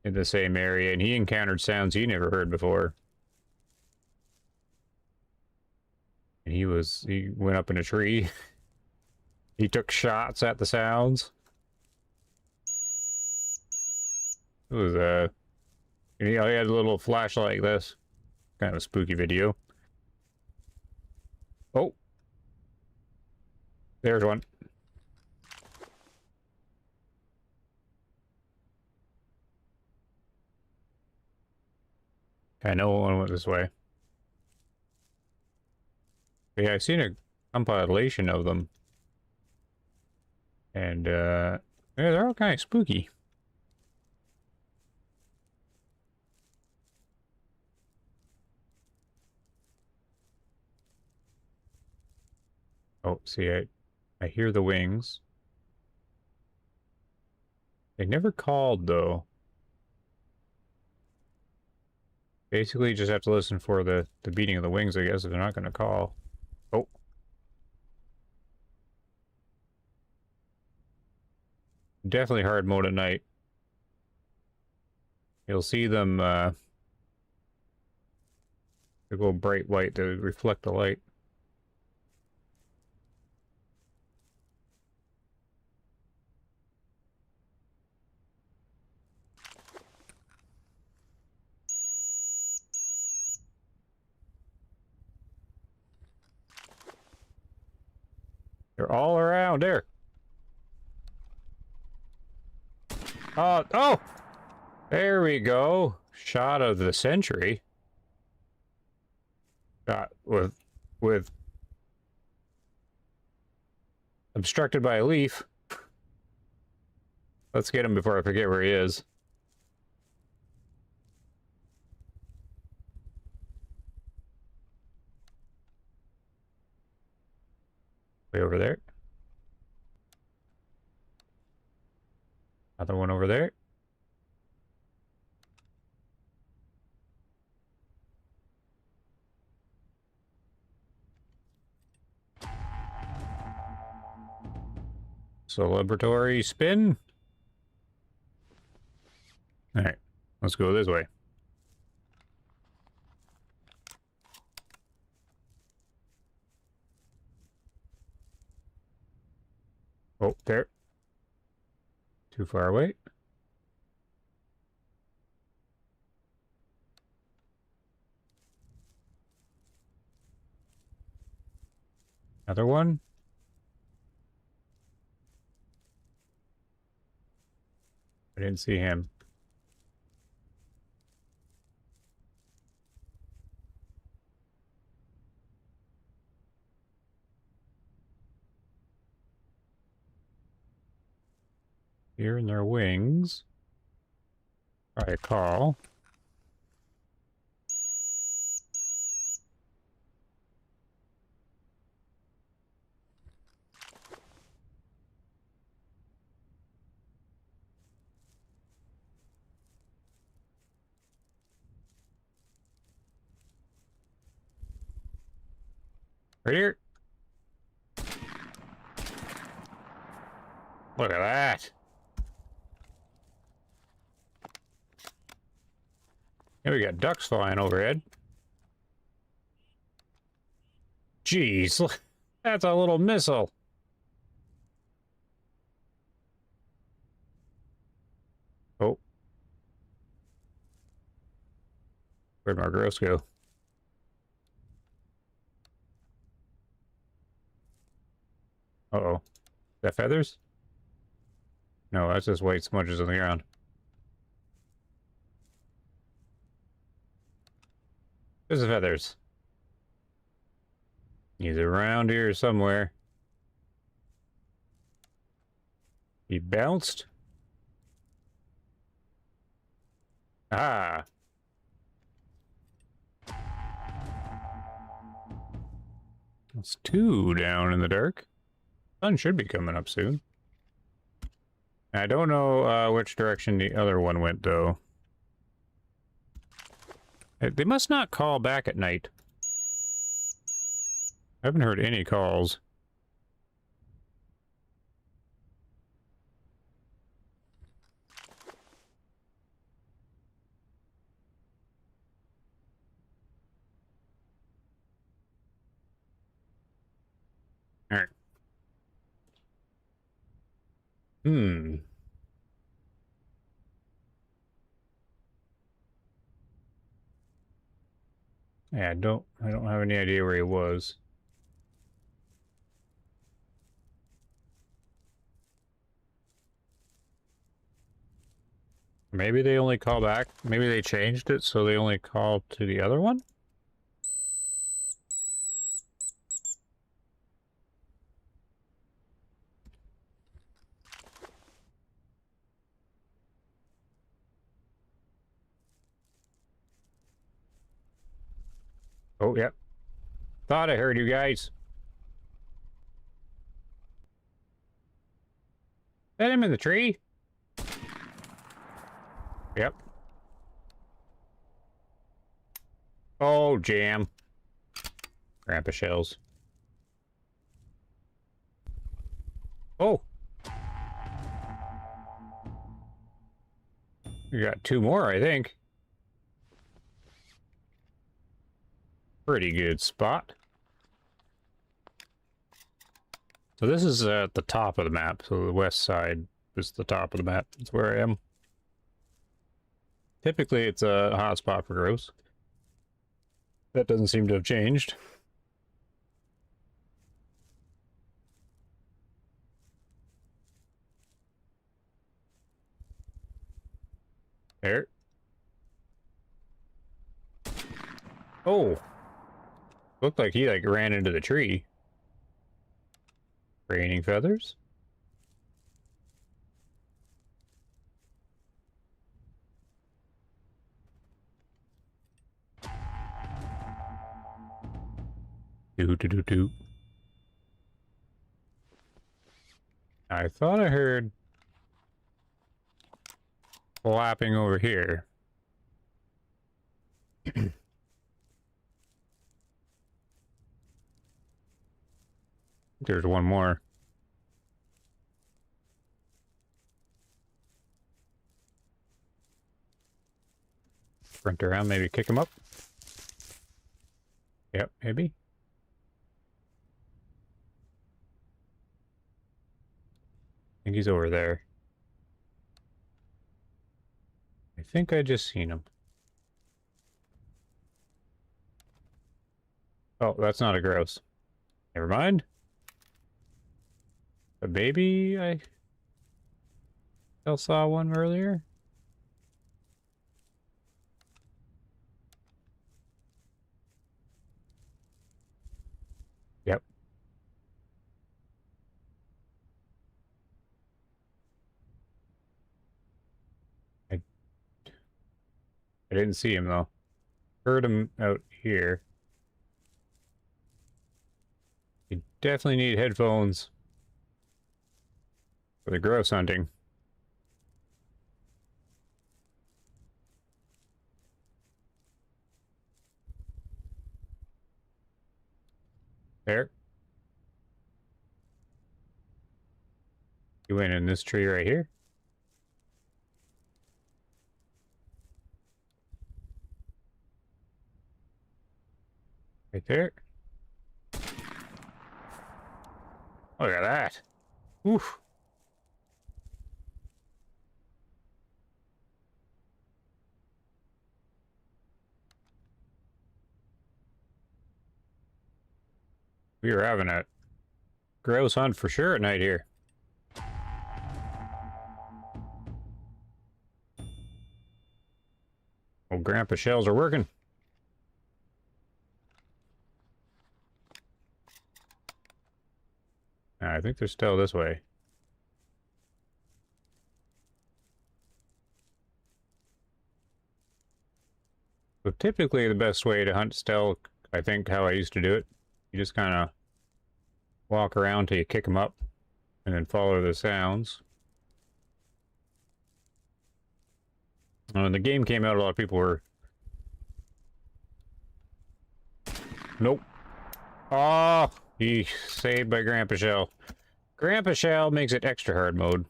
[SPEAKER 2] in the same area, and he encountered sounds he never heard before. And he went up in a tree. He took shots at the sounds. It was he had a little flashlight like this. Kind of a spooky video. Oh. There's one. I know one went this way. But yeah, I've seen a compilation of them. And, yeah, they're all kind of spooky. Oh, see, I hear the wings. They never called, though. Basically, you just have to listen for the beating of the wings, I guess, if they're not going to call. Oh. Definitely hard mode at night. You'll see them, they go bright white to reflect the light. They're all around there. Oh, there we go. shot of the century. Shot with obstructed by a leaf. Let's get him before I forget where he is. Way over there. Another one over there. Celebratory spin. All right, let's go this way. Oh, there. Too far away. Another one. I didn't see him. Here in their wings. Try a call. Right here. Look at that. Here we got ducks flying overhead. Jeez, look, that's a little missile. Oh. Where'd my grouse go? Uh-oh. Is that feathers? No, that's just white smudges on the ground. There's the feathers. He's around here somewhere. He bounced. Ah. That's two down in the dark. Sun should be coming up soon. I don't know which direction the other one went, though. They must not call back at night. I haven't heard any calls. All right. Yeah, I don't have any idea where he was. Maybe they only call back. Maybe they changed it so they only call to the other one? Oh, yeah. Thought I heard you guys. Is that him in the tree? Yep. Oh, jam. Grandpa shells. Oh. We got two more, I think. Pretty good spot. So this is at the top of the map. So the west side is the top of the map. That's where I am. Typically, it's a hotspot for grouse. That doesn't seem to have changed. There. Oh, looked like he like ran into the tree. Raining feathers. Do do do do. I thought I heard flapping over here. There's one more. Sprint around, maybe kick him up. Yep, maybe. I think he's over there. I think I just seen him. Oh, that's not a grouse. Never mind. A baby, I still saw one earlier. Yep. I didn't see him though. Heard him out here. You definitely need headphones for the grouse hunting. There. You went in this tree right here. Right there. Look at that. Oof. We are having a grouse hunt for sure at night here. Old Grandpa shells are working. I think they're still this way. So typically the best way to hunt stealth, I think how I used to do it, you just kind of walk around till you kick them up and then follow the sounds. When the game came out, a lot of people were... Nope. Oh, he saved by Grandpa Shell. Grandpa Shell makes it extra hard mode.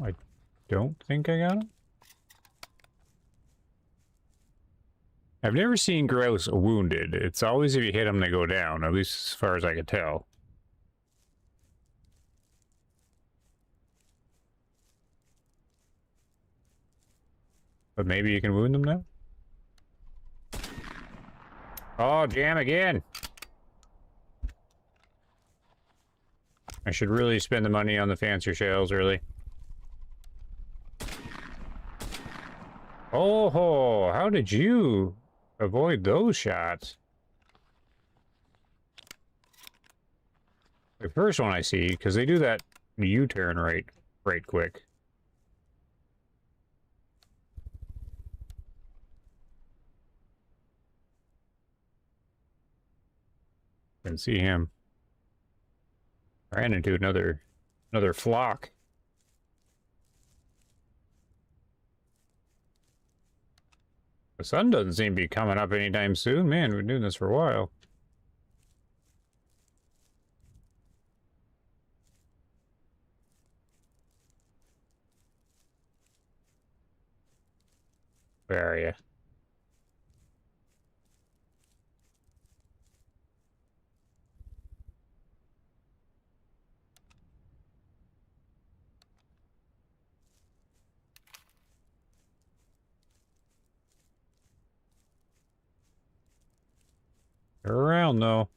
[SPEAKER 2] I don't think I got him. I've never seen grouse wounded. It's always if you hit them, they go down, at least as far as I could tell. But maybe you can wound them now? Oh, jam again! I should really spend the money on the fancier shells early. Oh, ho, how did you avoid those shots? The first one I see, because they do that U-turn right quick. Can see him. Ran into another flock. The sun doesn't seem to be coming up anytime soon. Man, we've been doing this for a while. Where are you? They're around though.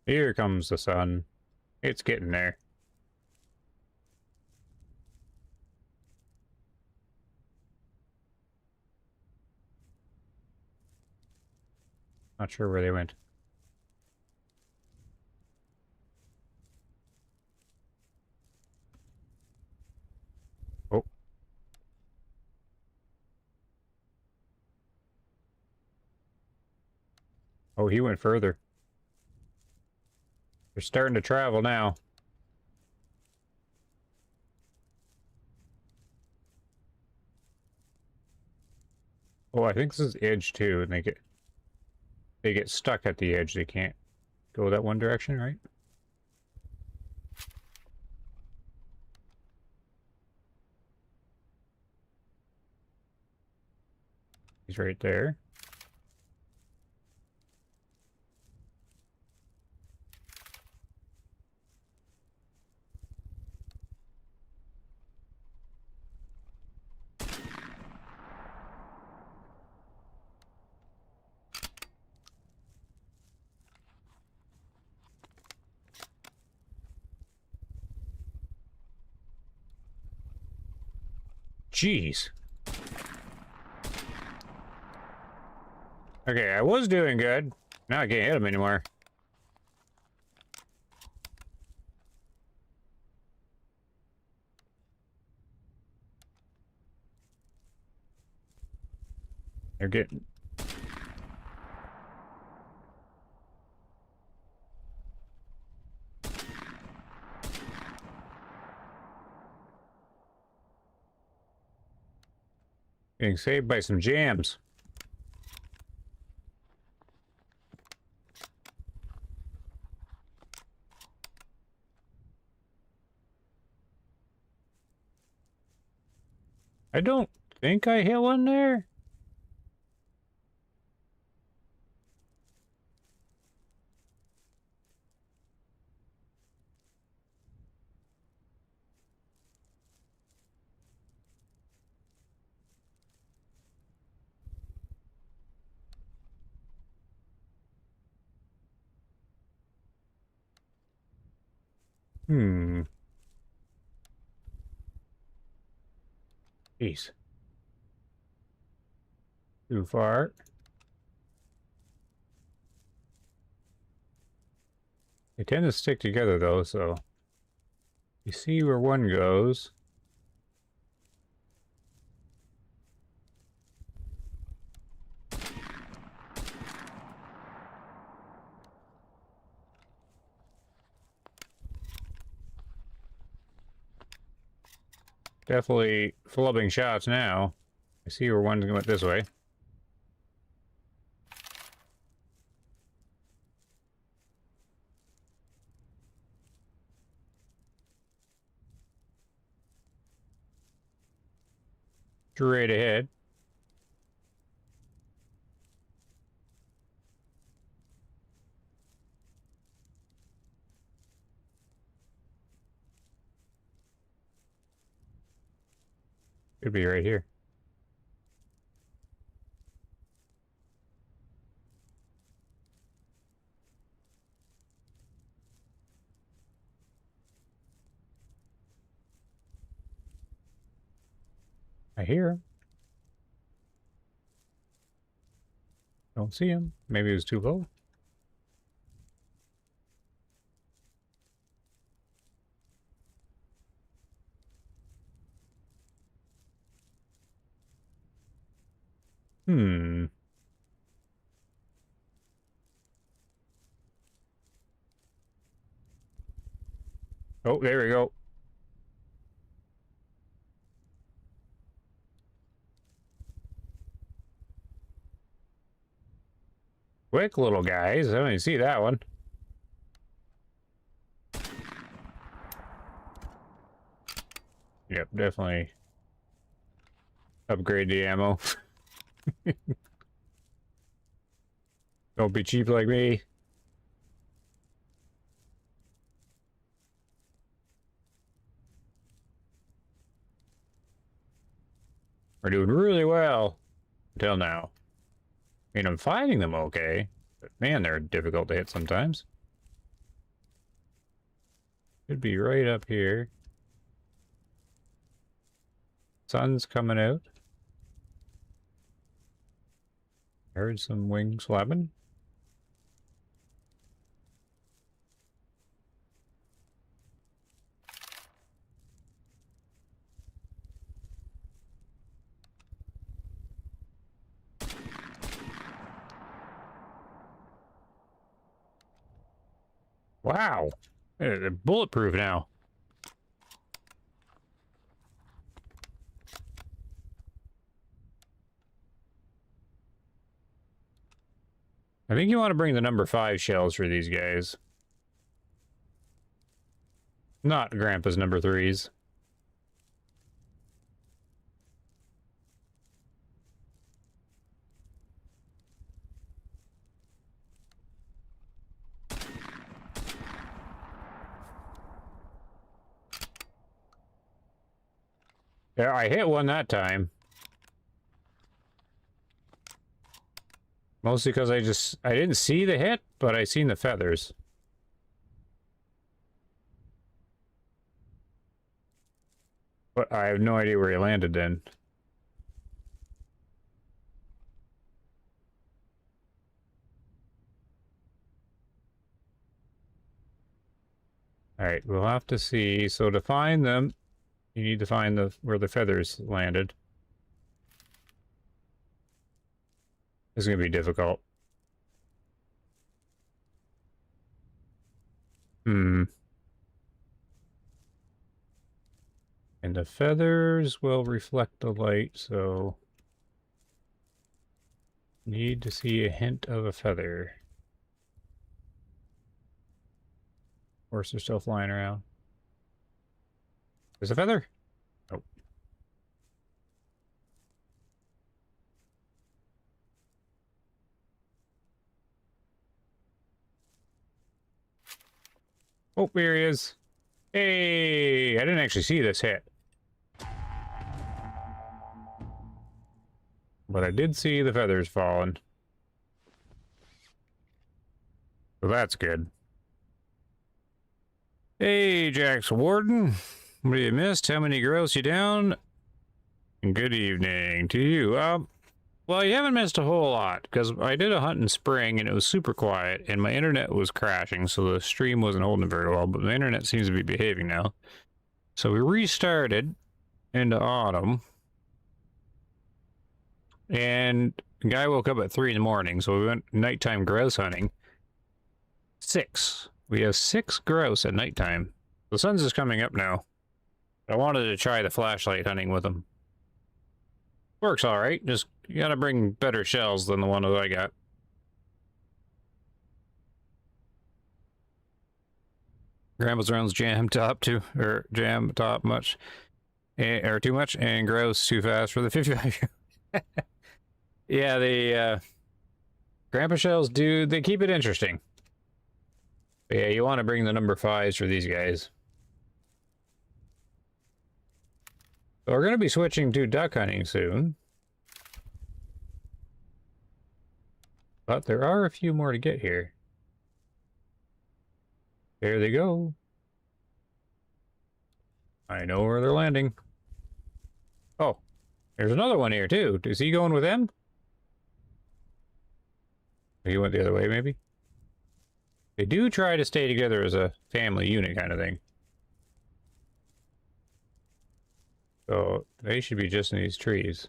[SPEAKER 2] Here comes the sun. It's getting there. Not sure where they went. Oh. Oh, he went further. They're starting to travel now. Oh, I think this is edge too, and they get stuck at the edge. They can't go that one direction, right? He's right there. Jeez. Okay, I was doing good. Now I can't hit him anymore. They're getting... Getting saved by some jams. I don't think I hit one there. Jeez. Too far. They tend to stick together though, so you see where one goes. Definitely flubbing shots now. I see where one went this way. Straight ahead. Could be right here. I hear him. Don't see him. Maybe it was too low. Oh, there we go. Quick little guys. I don't even see that one. Yep, definitely upgrade the ammo. Don't be cheap like me. We're doing really well until now. I mean, I'm fighting them okay, but man, they're difficult to hit sometimes. Should be right up here. Sun's coming out. Heard some wings flapping. Wow, they're bulletproof now. I think you want to bring the number 5 shells for these guys. Not Grandpa's number 3s. Yeah, I hit one that time. Mostly because I didn't see the hit, but I seen the feathers. But I have no idea where he landed then. Alright, we'll have to see. So to find them, you need to find where the feathers landed. This is going to be difficult. And the feathers will reflect the light, so... Need to see a hint of a feather. Of course, they're still flying around. There's a feather? Nope. Oh, here he is. Hey, I didn't actually see this hit. But I did see the feathers falling. So that's good. Hey, Jack's Warden. What you missed? How many grouse you down? And good evening to you. Well, you haven't missed a whole lot, because I did a hunt in spring, and it was super quiet, and my internet was crashing, so the stream wasn't holding very well, but the internet seems to be behaving now. So we restarted into autumn, and the guy woke up at 3 in the morning, so we went nighttime grouse hunting. 6. We have 6 grouse at nighttime. The sun's just coming up now. I wanted to try the flashlight hunting with them. Works all right. Just you gotta bring better shells than the one that I got. Grandpa's rounds jam top too, or jam top much, or too much, and gross too fast for the 55. Yeah, the Grandpa shells they keep it interesting. But yeah, you want to bring the number 5s for these guys. So we're going to be switching to duck hunting soon. But there are a few more to get here. There they go. I know where they're landing. Oh, there's another one here too. Is he going with them? He went the other way, maybe? They do try to stay together as a family unit kind of thing. So they should be just in these trees.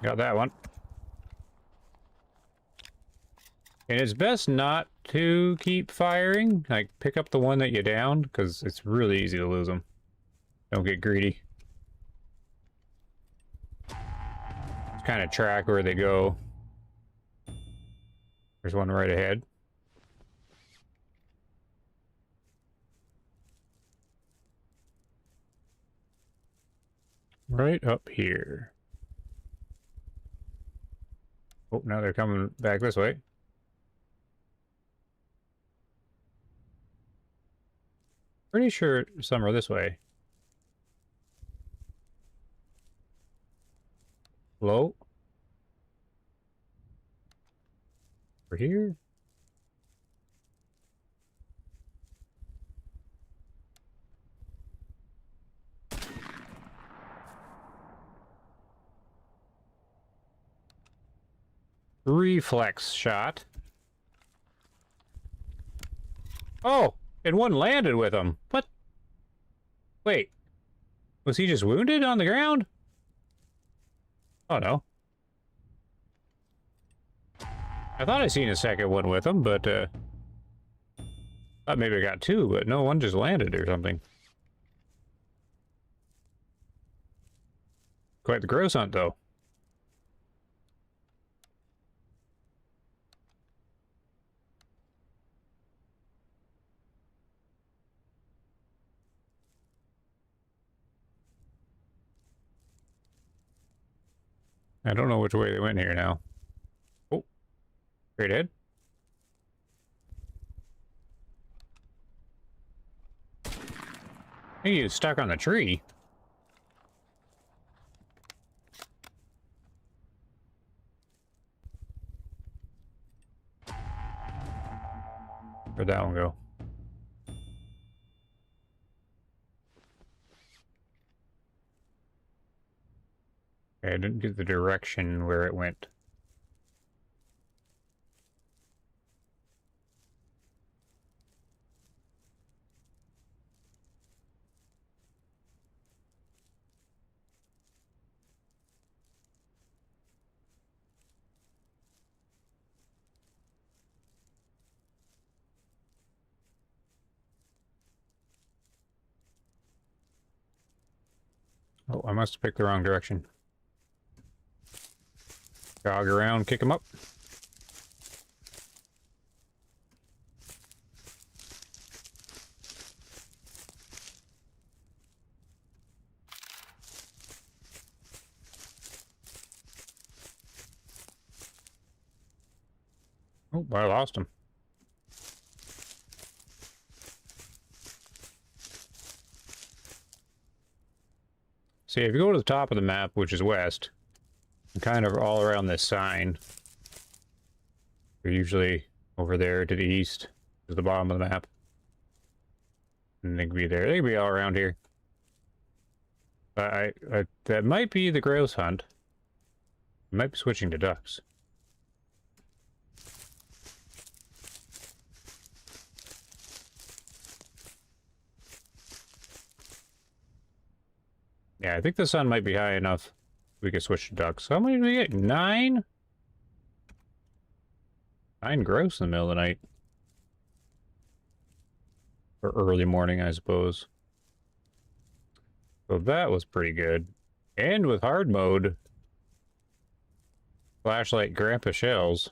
[SPEAKER 2] Got that one. And it's best not to keep firing. Like, pick up the one that you downed, because it's really easy to lose them. Don't get greedy. Just kind of track where they go. There's one right ahead. Right up here. Oh, now they're coming back this way. Pretty sure some are this way. Hello? Over here? Reflex shot. Oh, and one landed with him. What? Wait. Was he just wounded on the ground? Oh, no. I thought I seen a second one with him, but, thought maybe I got two, but no, one just landed or something. Quite the gross hunt, though. I don't know which way they went here now. Oh, straight ahead. Hey, you stuck on the tree. Where'd that one go? Okay, I didn't get the direction where it went. Oh, I must have picked the wrong direction. Jog around, kick him up. Oh, I lost him. See, if you go to the top of the map, which is west, and kind of all around this sign, you're usually over there to the east, to the bottom of the map. And they could be there. They could be all around here. That might be the grouse hunt. I might be switching to ducks. Yeah, I think the sun might be high enough. We could switch to ducks. How many did we get? 9? 9 grouse in the middle of the night. Or early morning, I suppose. So that was pretty good. And with hard mode, flashlight grandpa shells.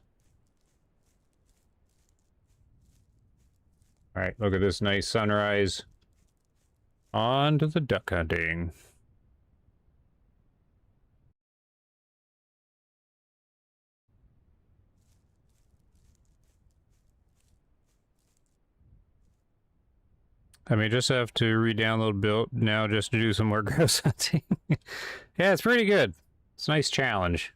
[SPEAKER 2] Alright, look at this nice sunrise. On to the duck hunting. I may just have to re-download BULT now just to do some more grouse hunting. Yeah, it's pretty good. It's a nice challenge.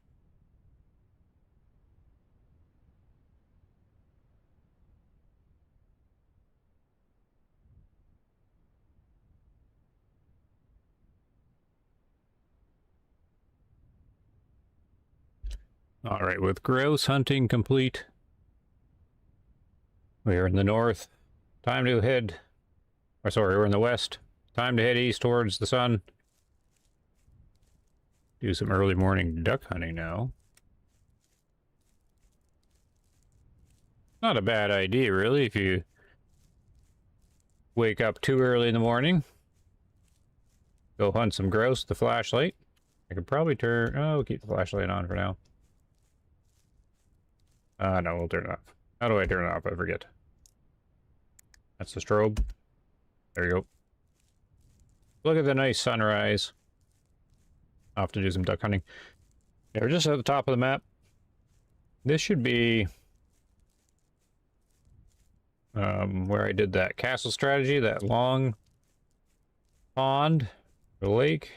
[SPEAKER 2] All right, with grouse hunting complete, we are in the north. Time to head, or sorry, we're in the west. Time to head east towards the sun. Do some early morning duck hunting now. Not a bad idea, really, if you wake up too early in the morning. Go hunt some grouse with the flashlight. I could probably turn... Oh, we'll keep the flashlight on for now. No, we'll turn it off. How do I turn it off? I forget. That's the strobe. There you go. Look at the nice sunrise. I'll have to do some duck hunting. Yeah, we're just at the top of the map. this should be where I did that castle strategy, that long pond or lake.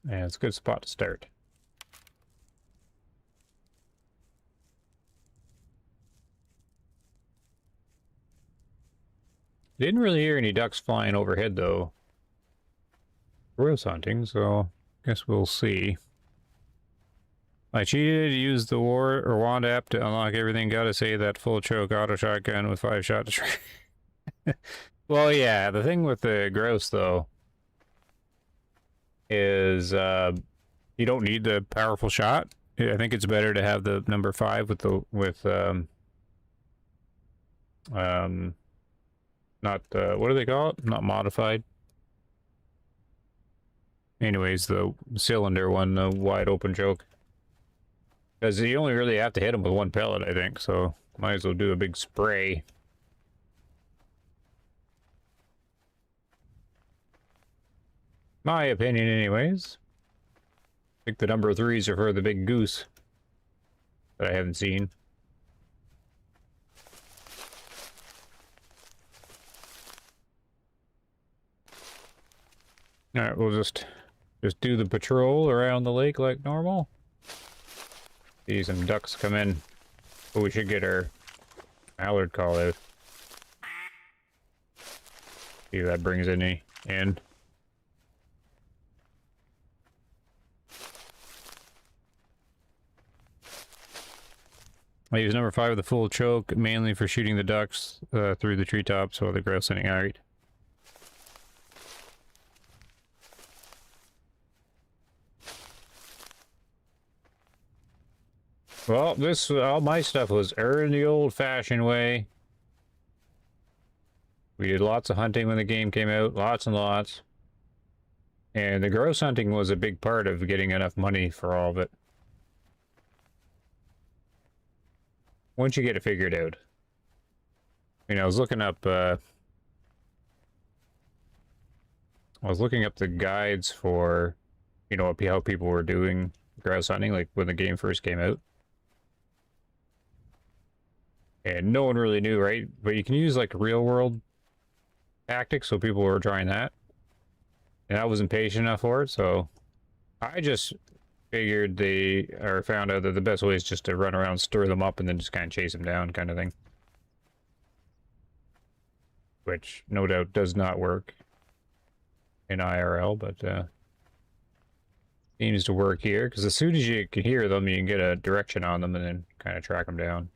[SPEAKER 2] And it's a good spot to start. Didn't really hear any ducks flying overhead though. Grouse hunting, so guess we'll see. I cheated, used the war or wand app to unlock everything. Gotta say that full choke auto shotgun with 5 shot to Well, yeah, the thing with the grouse though is you don't need the powerful shot. I think it's better to have the number 5 with the not what do they call it? Not modified. Anyways, the cylinder one, the wide open choke. Because you only really have to hit them with 1 pellet, I think, so might as well do a big spray. My opinion, anyways. I think the number 3s are for the big goose that I haven't seen. Alright, we'll just do the patrol around the lake like normal. See some ducks come in. But we should get our mallard call out. See if that brings any in. I use number 5 with the full choke, mainly for shooting the ducks through the treetops while the grouse hunting. Alright. Well, this, all my stuff was in the old-fashioned way. We did lots of hunting when the game came out, lots and lots. And the grouse hunting was a big part of getting enough money for all of it. Once you get it figured out. I mean, I was looking up the guides for, you know, how people were doing grouse hunting, like when the game first came out. And no one really knew, right? But you can use like real world tactics, so people were trying that. And I wasn't patient enough for it, so I just figured found out that the best way is just to run around, stir them up, and then just kind of chase them down, kind of thing. Which no doubt does not work in IRL, but seems to work here, because as soon as you can hear them, you can get a direction on them and then kind of track them down.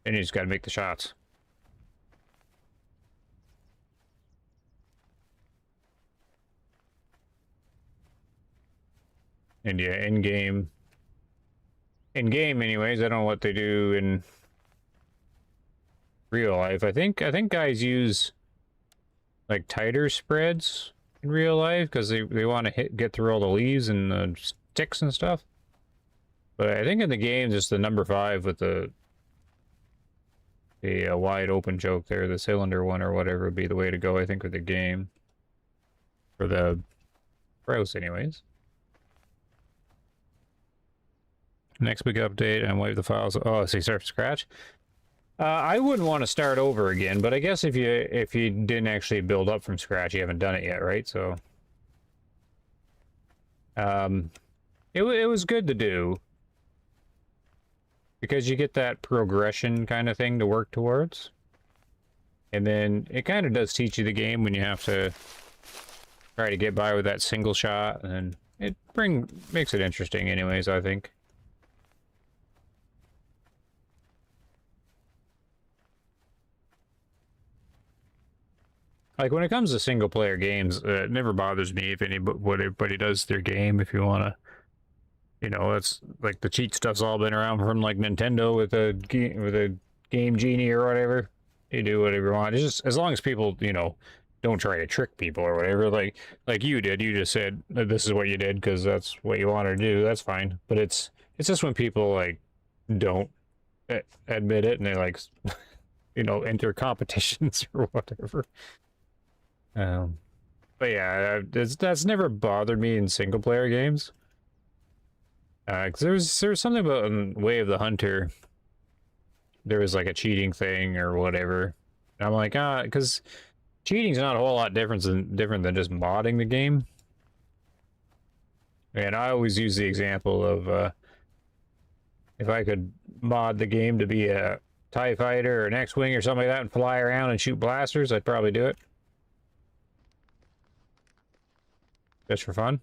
[SPEAKER 2] And you just got to make the shots. And yeah, in game anyways, I don't know what they do in real life. I think guys use like tighter spreads in real life because they want to get through all the leaves and the sticks and stuff. But I think in the game, just the number 5 with the wide open choke there, the cylinder one or whatever would be the way to go, I think, with the game. For the grouse anyways. Next big update and wipe the files. Oh, so you start from scratch? I wouldn't want to start over again, but I guess if you didn't actually build up from scratch, you haven't done it yet, right? So it was good to do because you get that progression kind of thing to work towards. And then it kind of does teach you the game when you have to try to get by with that single shot, and it makes it interesting anyways, I think. Like, when it comes to single-player games, it never bothers me if anybody does their game, if you want to. You know, that's like the cheat stuff's all been around from like Nintendo with a Game Genie or whatever. You do whatever you want. It's just as long as people, you know, don't try to trick people or whatever. Like you did. You just said this is what you did because that's what you wanted to do. That's fine. But it's just when people like don't admit it and they like, you know, enter competitions or whatever. But yeah, that's never bothered me in single player games. 'Cause there's something about in Way of the Hunter. There was like a cheating thing or whatever. And I'm like, because cheating's not a whole lot different than just modding the game. And I always use the example of if I could mod the game to be a TIE fighter or an X-Wing or something like that and fly around and shoot blasters, I'd probably do it. Just for fun.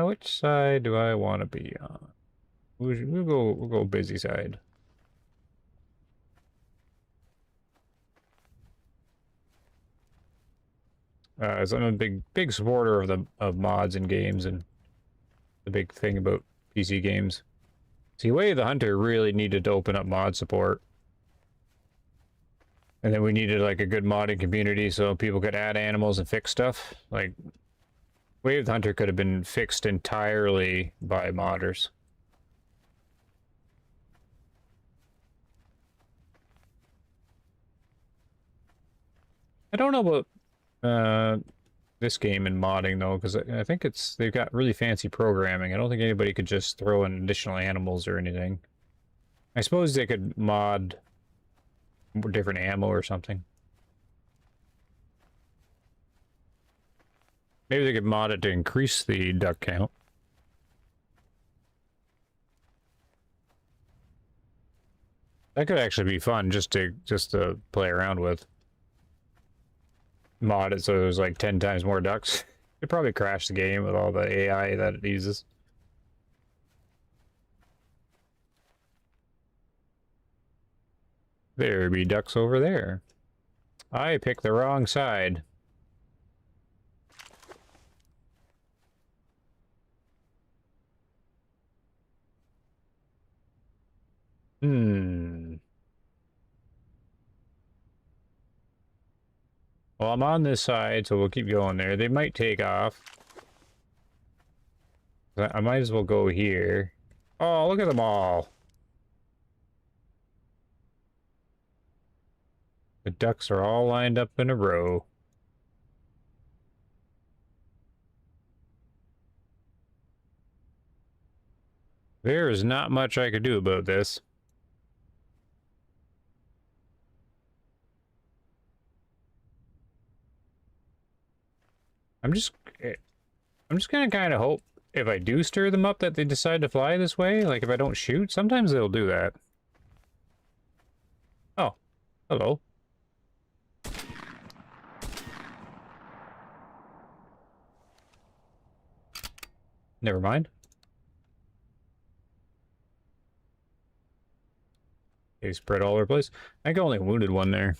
[SPEAKER 2] Which side do I want to be on? We'll go busy side. So I'm a big supporter of mods in games, and the big thing about PC games. See, Way of the Hunter really needed to open up mod support. And then we needed like a good modding community so people could add animals and fix stuff. Like, Way of the Hunter could have been fixed entirely by modders. I don't know about this game and modding though, because I think they've got really fancy programming. I don't think anybody could just throw in additional animals or anything. I suppose they could mod different ammo or something. Maybe they could mod it to increase the duck count. That could actually be fun just to play around with. Mod it so there's like 10 times more ducks. It'd probably crash the game with all the AI that it uses. There be ducks over there. I picked the wrong side. Well, I'm on this side, so we'll keep going there. They might take off. I might as well go here. Oh, look at them all. The ducks are all lined up in a row. There is not much I could do about this. I'm just gonna kind of hope if I do stir them up that they decide to fly this way. Like if I don't shoot, sometimes they'll do that. Oh, hello. Never mind. They spread all over the place. I think I only wounded one there.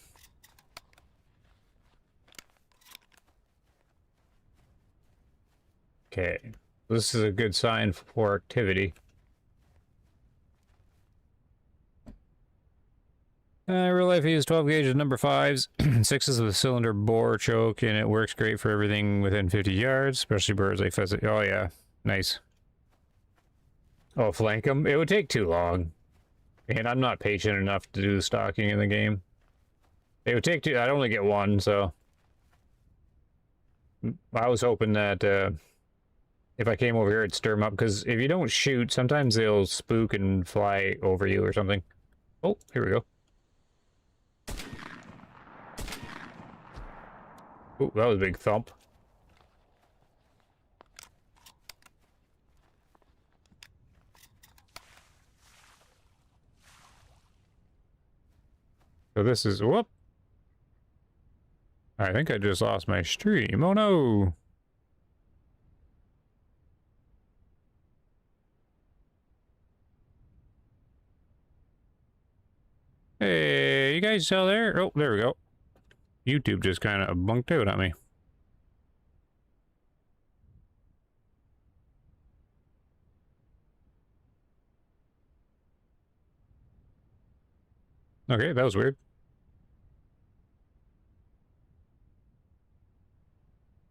[SPEAKER 2] Okay, this is a good sign for activity. Real life, I use 12 gauge of number 5s, 6s with a cylinder bore choke, and it works great for everything within 50 yards, especially birds like pheasant. Oh yeah, nice. Oh, flank them? It would take too long. And I'm not patient enough to do the stalking in the game. It would take two. I'd only get one, so I was hoping that if I came over here, it'd stir them up, because if you don't shoot, sometimes they'll spook and fly over you or something. Oh, here we go. Oh, that was a big thump. So this is, whoop. I think I just lost my stream. Oh no. Hey, you guys still there? Oh, there we go. YouTube just kind of bunked out on me. Okay, that was weird.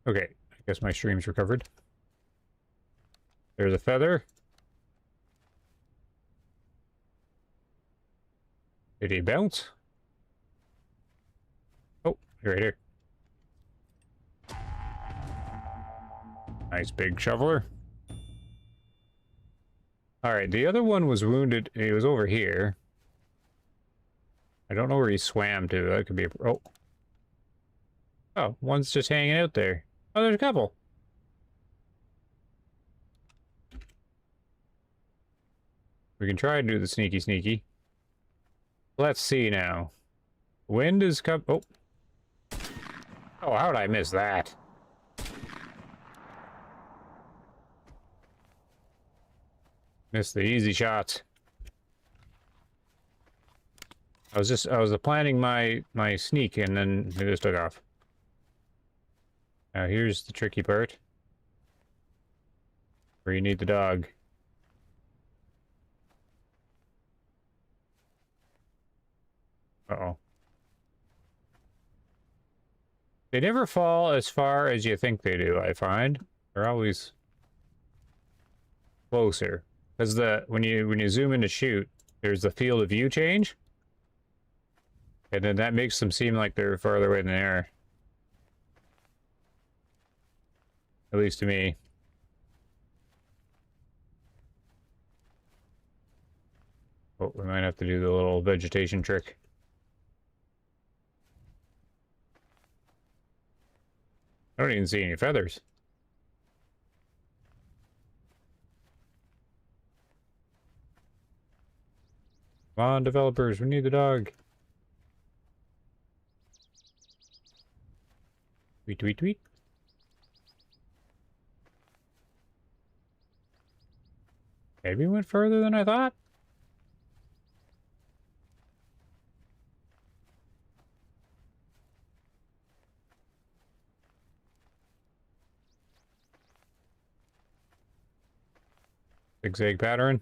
[SPEAKER 2] Okay, I guess my stream's recovered. There's a feather. Did he bounce? Oh, right here. Nice big shoveler. Alright, the other one was wounded. He was over here. I don't know where he swam to. That could be a... Oh. Oh, one's just hanging out there. Oh, there's a couple. We can try and do the sneaky sneaky. Let's see now. Wind is Oh. Oh, how did I miss that? Missed the easy shots. I was planning my sneak and then it just took off. Now here's the tricky part. Where you need the dog. Uh-oh. They never fall as far as you think they do, I find. They're always closer. Because when you zoom in to shoot, there's the field of view change. And then that makes them seem like they're farther away than they are. At least to me. Oh, we might have to do the little vegetation trick. I don't even see any feathers. Come on, developers, we need the dog. Tweet, tweet, tweet. Maybe it went further than I thought. Zigzag pattern.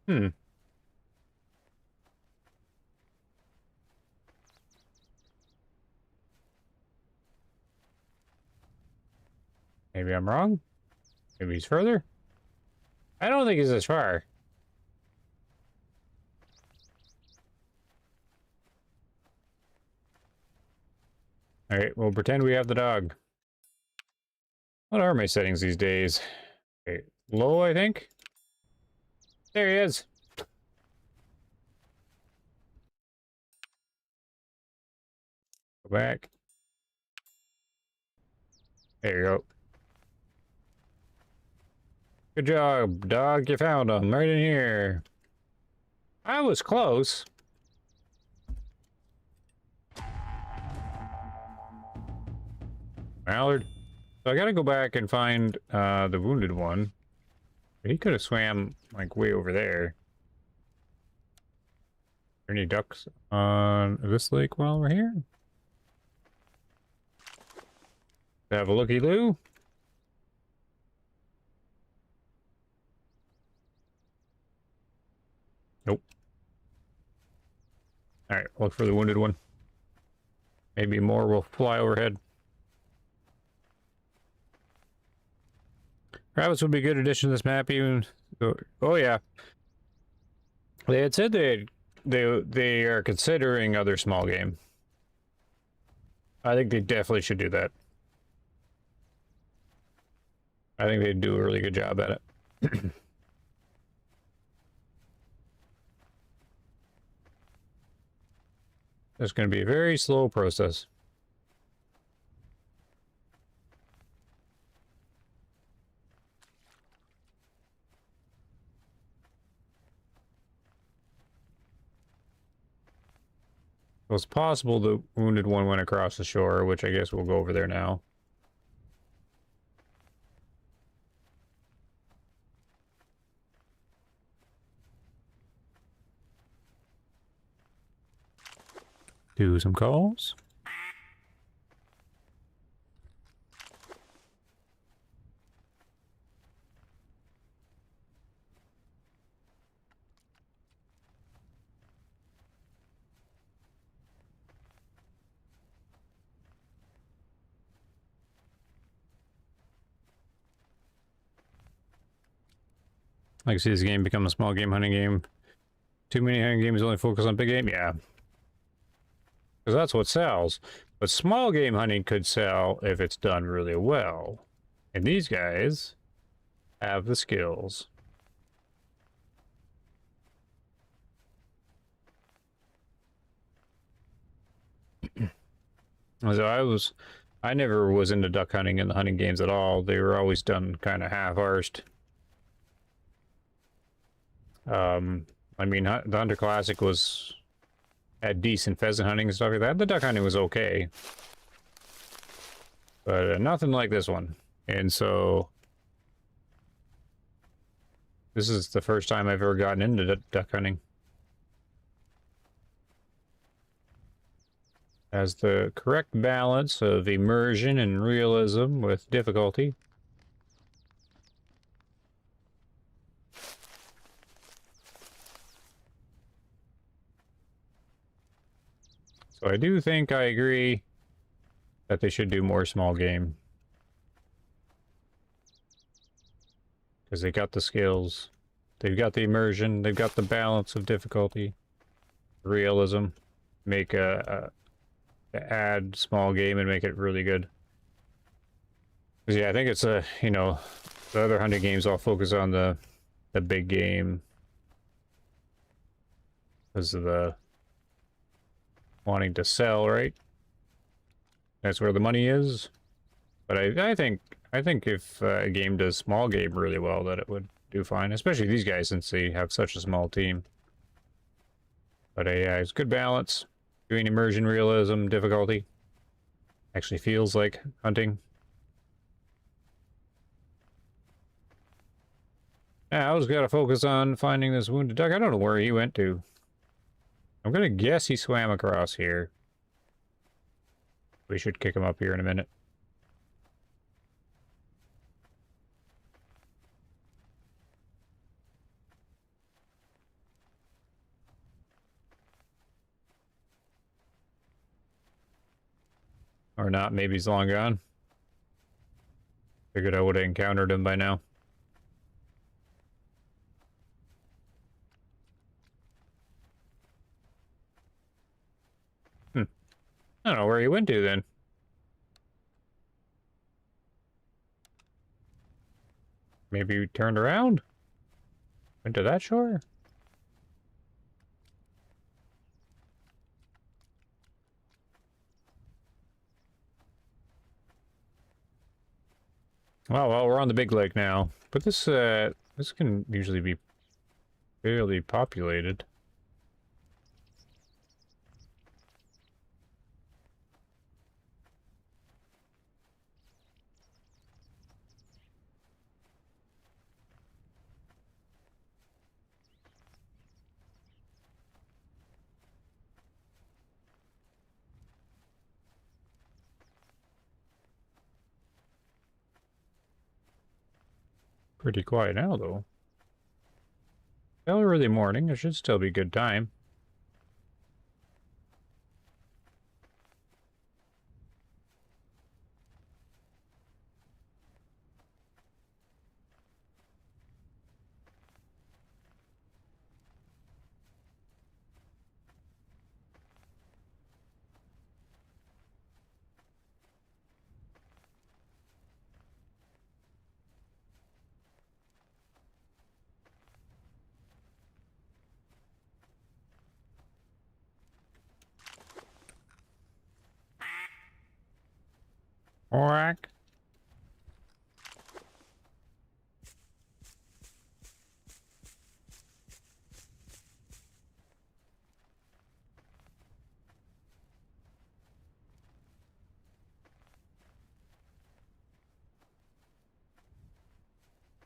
[SPEAKER 2] Hmm. Maybe I'm wrong. Maybe he's further. I don't think he's as far. Alright, we'll pretend we have the dog. What are my settings these days? Okay, low, I think? There he is! Go back. There you go. Good job, dog. You found him right in here. I was close. Mallard. So I gotta go back and find the wounded one. He could have swam like way over there. Are there any ducks on this lake while we're here? Have a looky-loo. Nope. Alright, look for the wounded one. Maybe more will fly overhead. Rabbits would be a good addition to this map even. Oh yeah. They had said they are considering other small game. I think they definitely should do that. I think they'd do a really good job at it. It's going to be a very slow process. Well, it's possible the wounded one went across the shore, which I guess we'll go over there now. Do some calls. I can see this game become a small game hunting game. Too many hunting games only focus on big game? Yeah. because that's what sells. But small game hunting could sell if it's done really well. And these guys have the skills. So I never was into duck hunting in the hunting games at all. They were always done kind of half-arsed. I mean, the Hunter Classic had decent pheasant hunting and stuff like that. The duck hunting was okay. But nothing like this one. And so this is the first time I've ever gotten into duck hunting. Has the correct balance of immersion and realism with difficulty. So I do think I agree that they should do more small game. Because they got the skills. They've got the immersion. They've got the balance of difficulty. Realism. Make add small game and make it really good. Because yeah, I think it's you know, the other hunting games all focus on the big game. Because of the wanting to sell, right? That's where the money is. But I think if a game does small game really well, that it would do fine. Especially these guys, since they have such a small team. But yeah, it's good balance between immersion, realism, difficulty. Actually feels like hunting. Now I was gotta focus on finding this wounded duck. I don't know where he went to. I'm gonna guess he swam across here. We should kick him up here in a minute. Or not, maybe he's long gone. Figured I would have encountered him by now. I don't know where he went to then. Maybe he turned around? Went to that shore? Well, we're on the big lake now. But this can usually be fairly populated. Pretty quiet now, though. Still early morning. There should still be good time. Whack.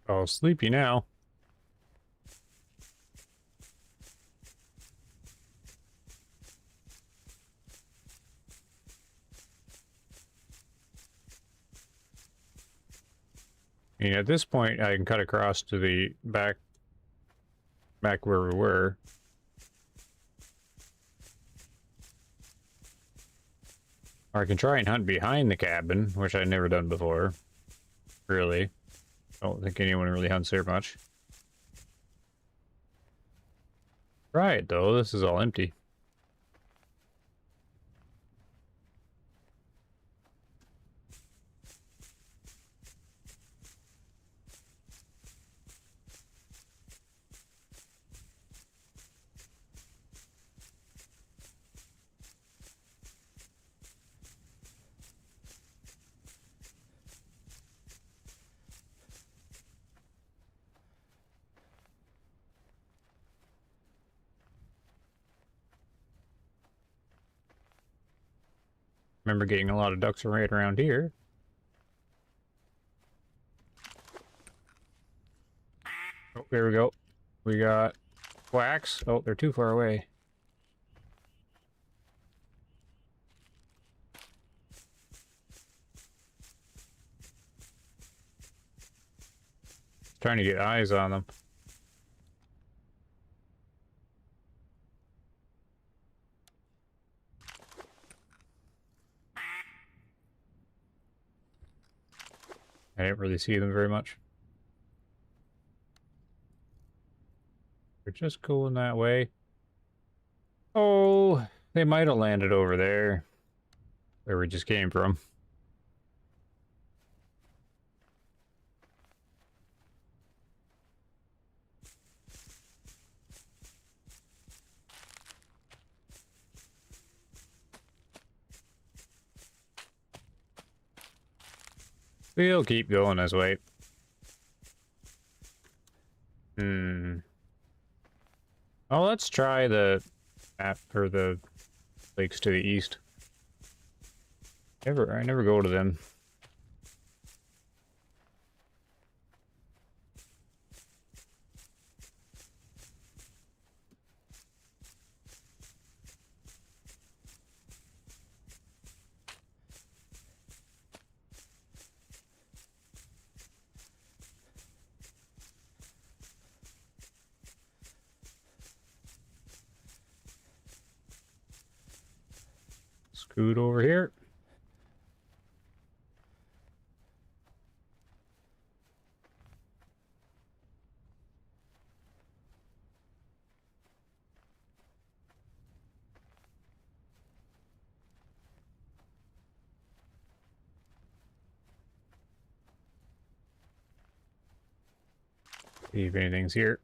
[SPEAKER 2] Oh, sleepy now. And at this point, I can cut across to the back where we were. Or I can try and hunt behind the cabin, which I've never done before. Really. I don't think anyone really hunts there much. Try it, though. This is all empty. remember getting a lot of ducks right around here. Oh, here we go. We got quacks. Oh, they're too far away. Trying to get eyes on them. I didn't really see them very much. They're just going that way. Oh, they might have landed over there, where we just came from. We'll keep going this way. Oh, let's try the map for the lakes to the east. I never go to them. Scoot over here. See if anything's here.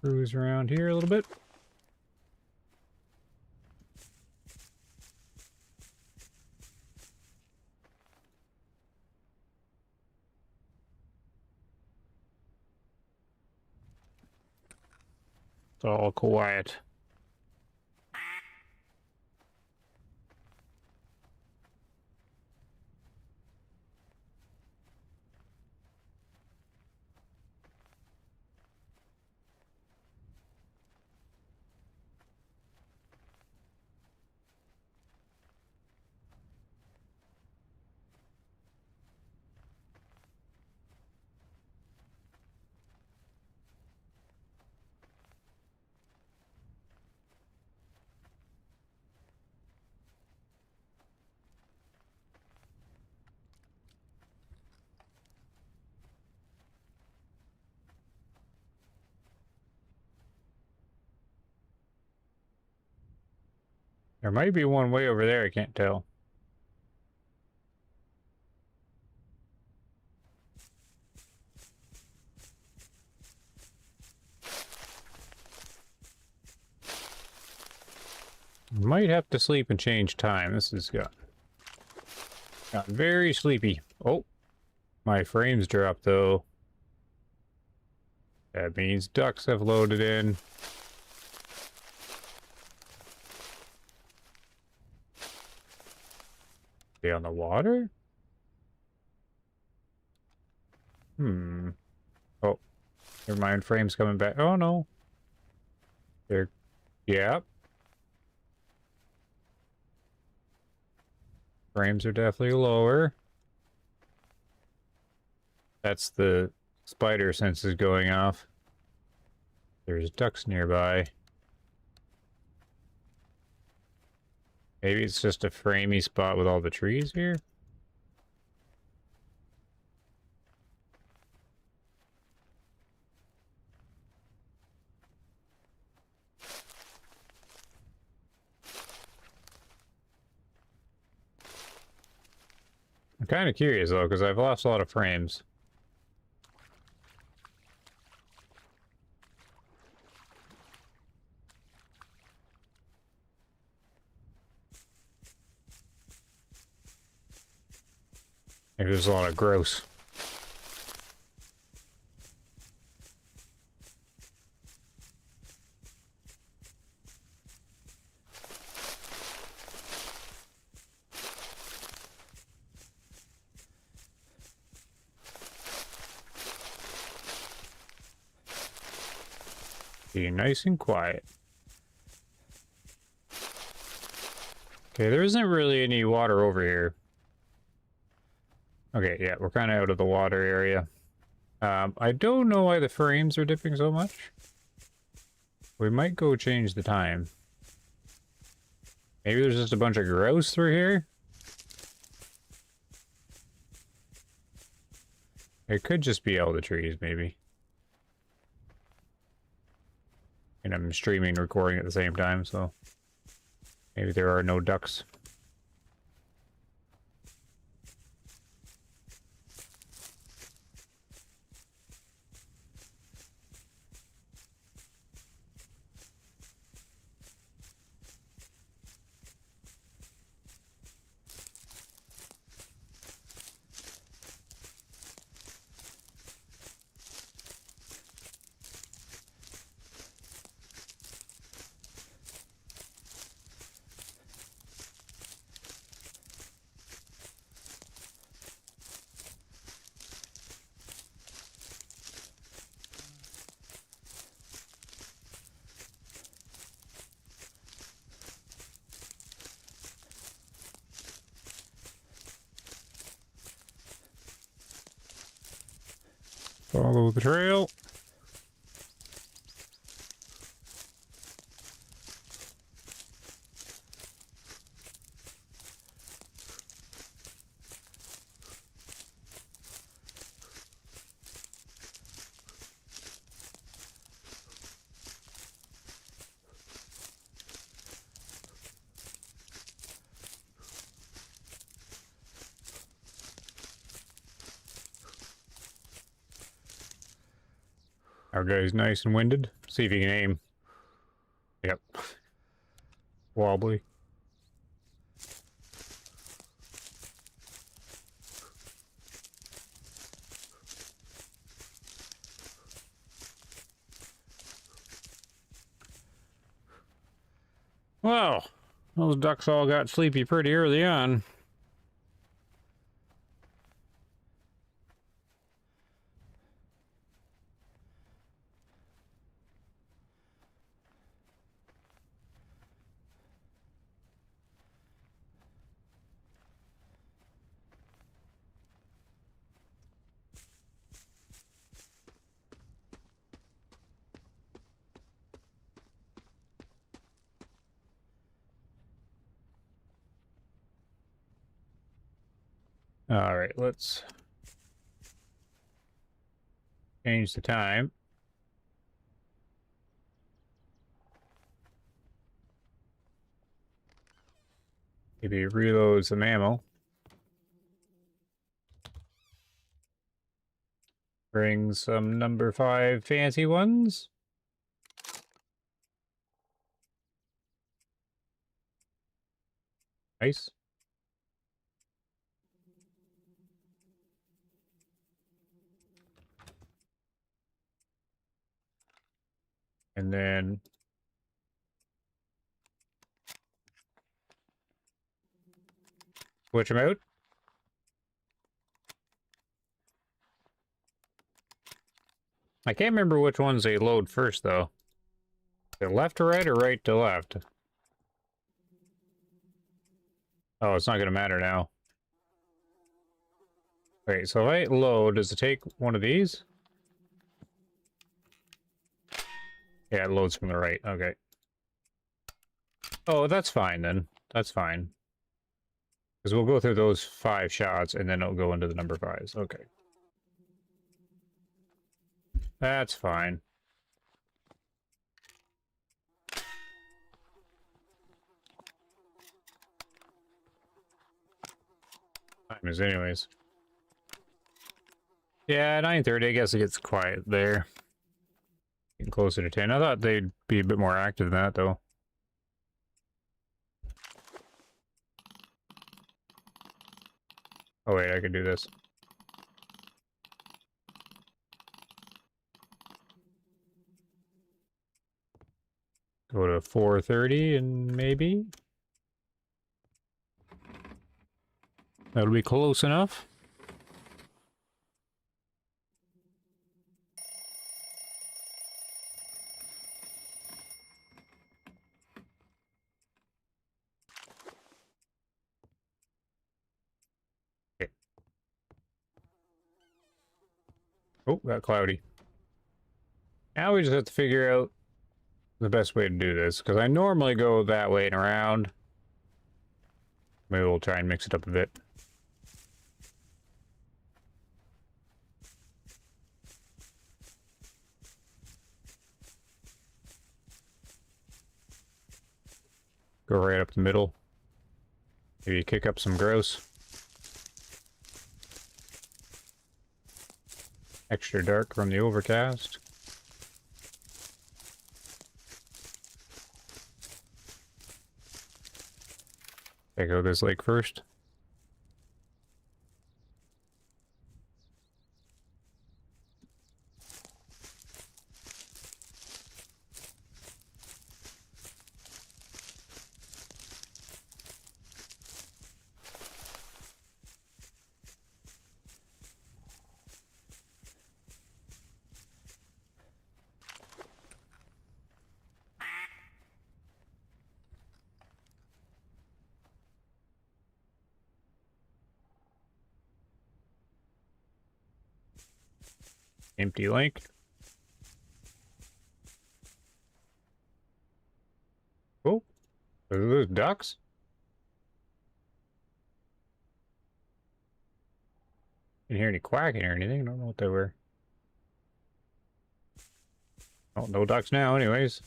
[SPEAKER 2] Cruise around here a little bit. It's all quiet. There might be one way over there, I can't tell. Might have to sleep and change time. This has got very sleepy. Oh, my frames dropped though. That means ducks have loaded in. They on the water? Oh, never mind. Frames coming back. Oh no. They're, yeah. Frames are definitely lower. That's the spider senses going off. There's ducks nearby. Maybe it's just a framey spot with all the trees here? kind of curious though, because I've lost a lot of frames. Maybe there's a lot of gross. Be nice and quiet. Okay, there isn't really any water over here. Okay, yeah, we're kind of out of the water area. I don't know why the frames are dipping so much. We might go change the time. Maybe there's just a bunch of grouse through here? It could just be all the trees, maybe. And I'm streaming and recording at the same time, so maybe there are no ducks. Follow the trail. Our guy's nice and winded. See if he can aim. Yep. Wobbly. Well, those ducks all got sleepy pretty early on. All right, let's change the time. Maybe reload some ammo. Bring some number 5 fancy ones. Nice. And then switch them out. I can't remember which ones they load first, though. Is it left to right or right to left? Oh, it's not going to matter now. Wait, so if I load, does it take one of these? Yeah, it loads from the right. Okay. Oh, that's fine then. That's fine. Because we'll go through those 5 shots and then it'll go into the number 5s. Okay. That's fine. Nice. Anyways. Yeah, 9:30. I guess it gets quiet there. Getting closer to 10. I thought they'd be a bit more active than that, though. Oh wait, I could do this. Go to 4:30 and maybe that'll be close enough. Okay. Oh, got cloudy. Now we just have to figure out the best way to do this, because I normally go that way and around. Maybe we'll try and mix it up a bit. Go right up the middle. Maybe kick up some grouse. Extra dark from the overcast. Check out this lake first. Empty lake. Oh, are those ducks? Didn't hear any quacking or anything. I don't know what they were. Oh, no ducks now, anyways.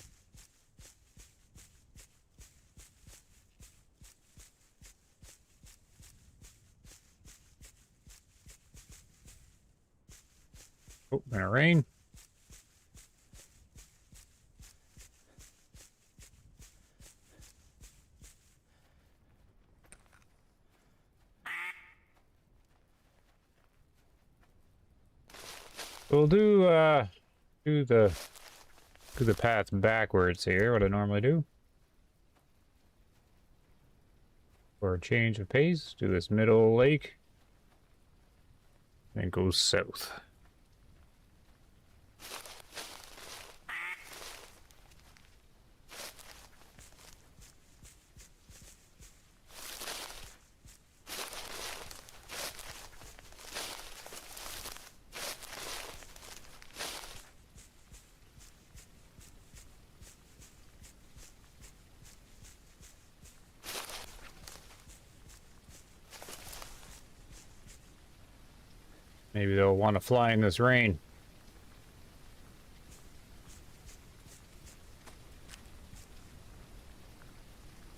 [SPEAKER 2] Oh, gonna rain. We'll do the path backwards here, what I normally do. For a change of pace, do this middle lake. And go south. Maybe they'll want to fly in this rain.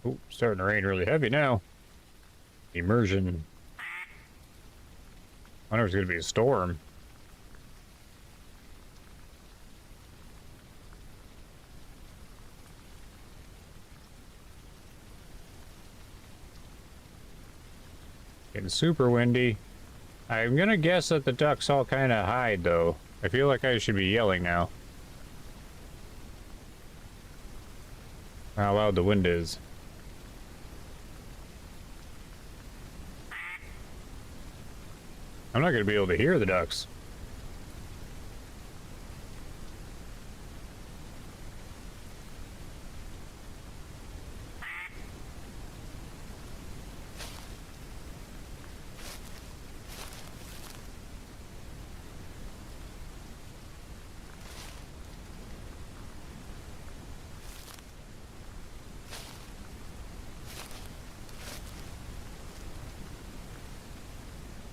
[SPEAKER 2] Oh, starting to rain really heavy now. Immersion. I wonder if it's going to be a storm. Getting super windy. I'm gonna guess that the ducks all kind of hide, though. I feel like I should be yelling now. How loud the wind is. I'm not gonna be able to hear the ducks.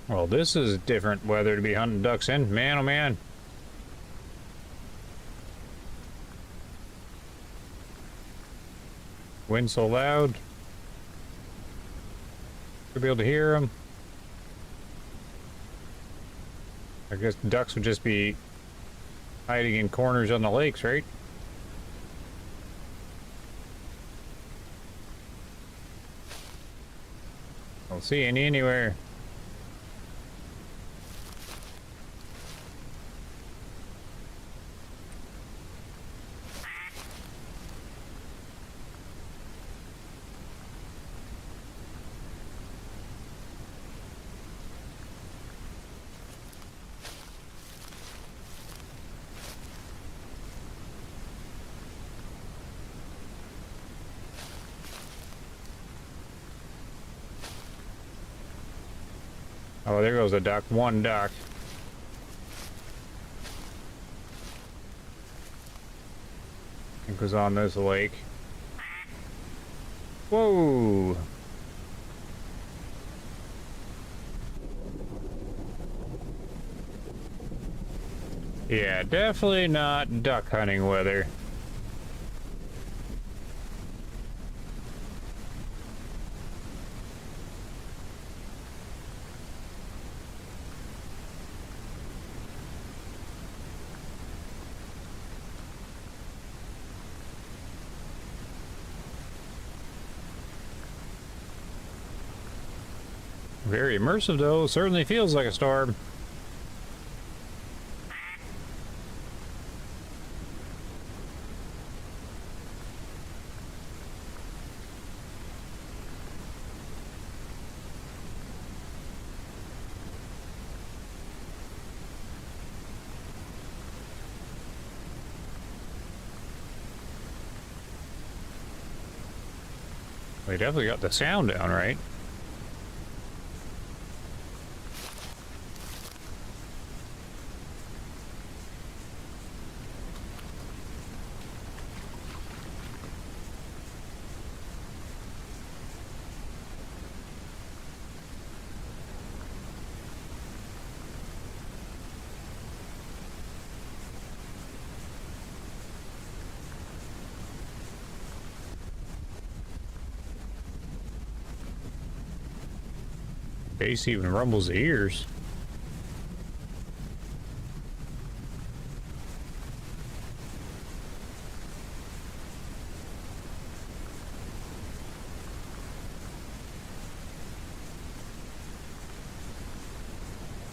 [SPEAKER 2] Well, this is different weather to be hunting ducks in. Man, oh man. Wind so loud. Should be able to hear them. I guess ducks would just be hiding in corners on the lakes, right? Don't see any anywhere. Oh, there goes a duck. One duck. I think it was on this lake. Whoa! Yeah, definitely not duck hunting weather. Very immersive though, certainly feels like a storm. We definitely got the sound down right. Bass even rumbles the ears.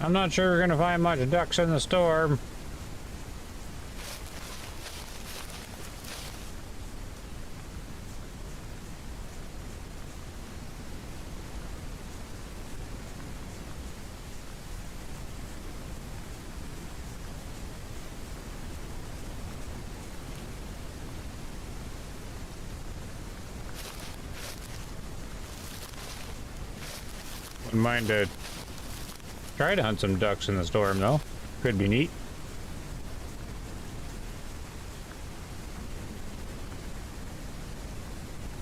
[SPEAKER 2] I'm not sure we're gonna find much ducks in the storm. Wouldn't mind to try to hunt some ducks in the storm though. Could be neat.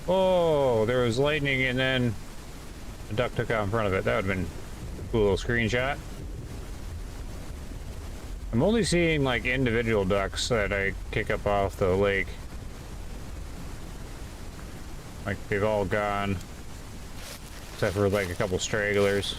[SPEAKER 2] Oh, there was lightning and then a duck took out in front of it. That would have been a cool little screenshot. I'm only seeing like individual ducks that I kick up off the lake. Like they've all gone. Except for like a couple stragglers.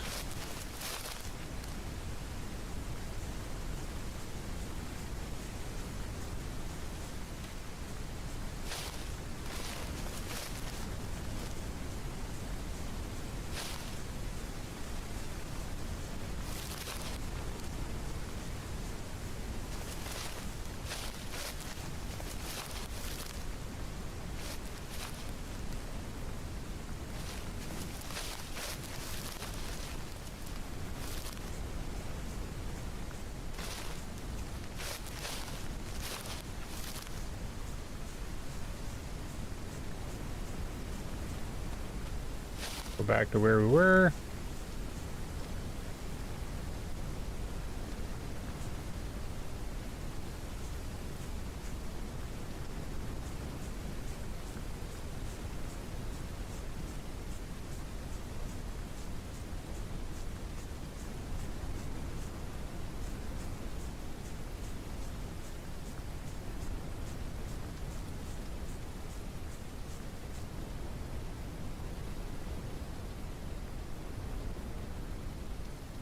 [SPEAKER 2] Go back to where we were.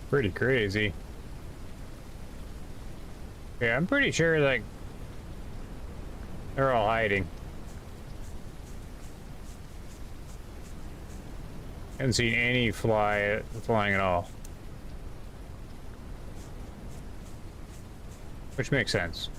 [SPEAKER 2] Pretty crazy. Yeah, I'm pretty sure, like, they're all hiding. Haven't seen any flying at all. Which makes sense.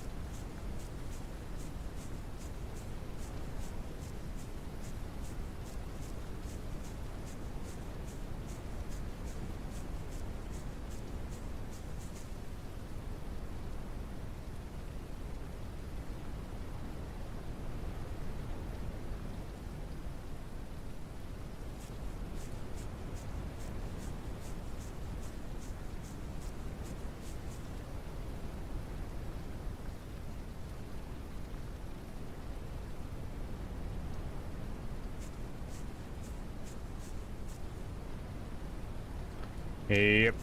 [SPEAKER 2] Yep.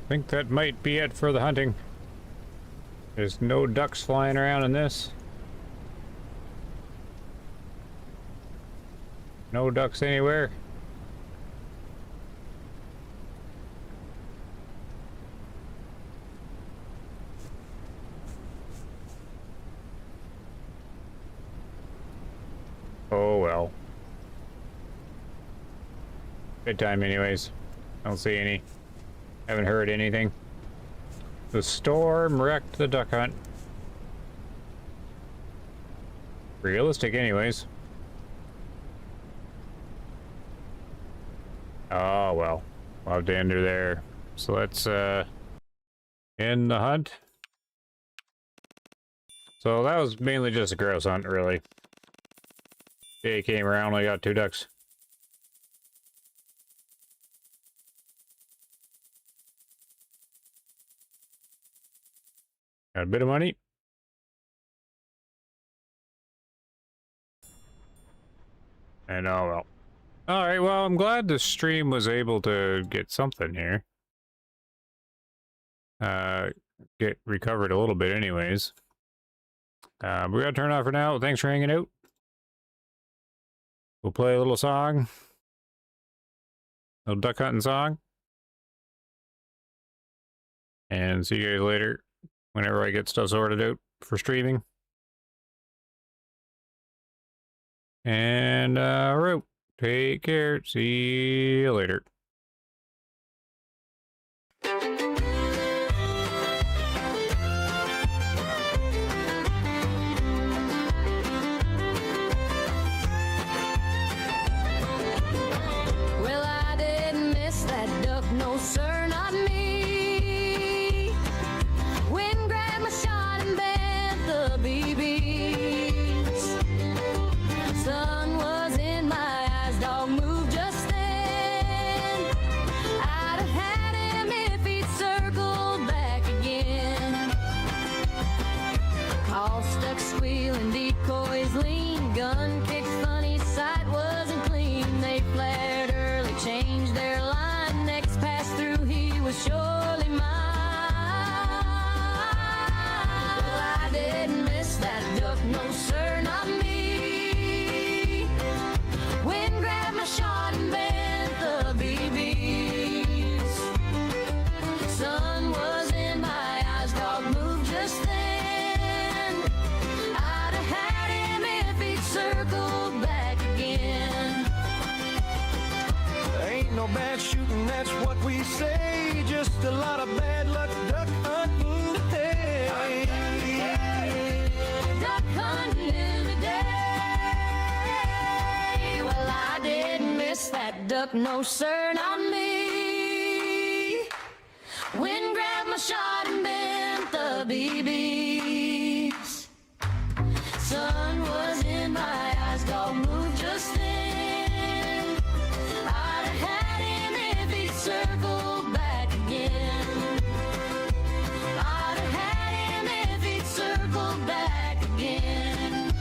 [SPEAKER 2] I think that might be it for the hunting. There's no ducks flying around in this. No ducks anywhere. Oh well. Good time anyways. I don't see any. Haven't heard anything. The storm wrecked the duck hunt. Realistic anyways. Oh well. We'll have to end her there. So let's end the hunt. So that was mainly just a grouse hunt, really. Day came around, I got 2 ducks. Got a bit of money. And oh well. Alright, well, I'm glad the stream was able to get something here. Get recovered a little bit anyways. We're gonna turn off for now. Thanks for hanging out. We'll play a little song. A little duck hunting song. And see you guys later. Whenever I get stuff sorted out for streaming. And, alright. Take care. See you later.
[SPEAKER 3] Well, I didn't miss that duck, no sir, not me. When Grandma shot and bent the BBs, sun was in my eyes, dog moved just then. I'd have had him if he'd circled back again. All stuck squealing, decoys lean, gun kicked funny, sight wasn't clean. They flared early, changed their line, next pass through he was surely mine. Well, I didn't miss that duck, no sir, not me. When Grandma shot and bent the BBs, sun was in my eyes, dog moved just then. I'd have had him if he'd circled back again.
[SPEAKER 1] Ain't no bad shooting, that's what we say. Just a lot of bad luck duck hunting today.
[SPEAKER 3] Duck hunting today. Well, I didn't miss that duck, no sir, not me. When Grandma shot and bent the BBs, sun was in my eyes, dog moved just then. I'd have had him if he'd circled back again. I'd have had him if he'd circled back again.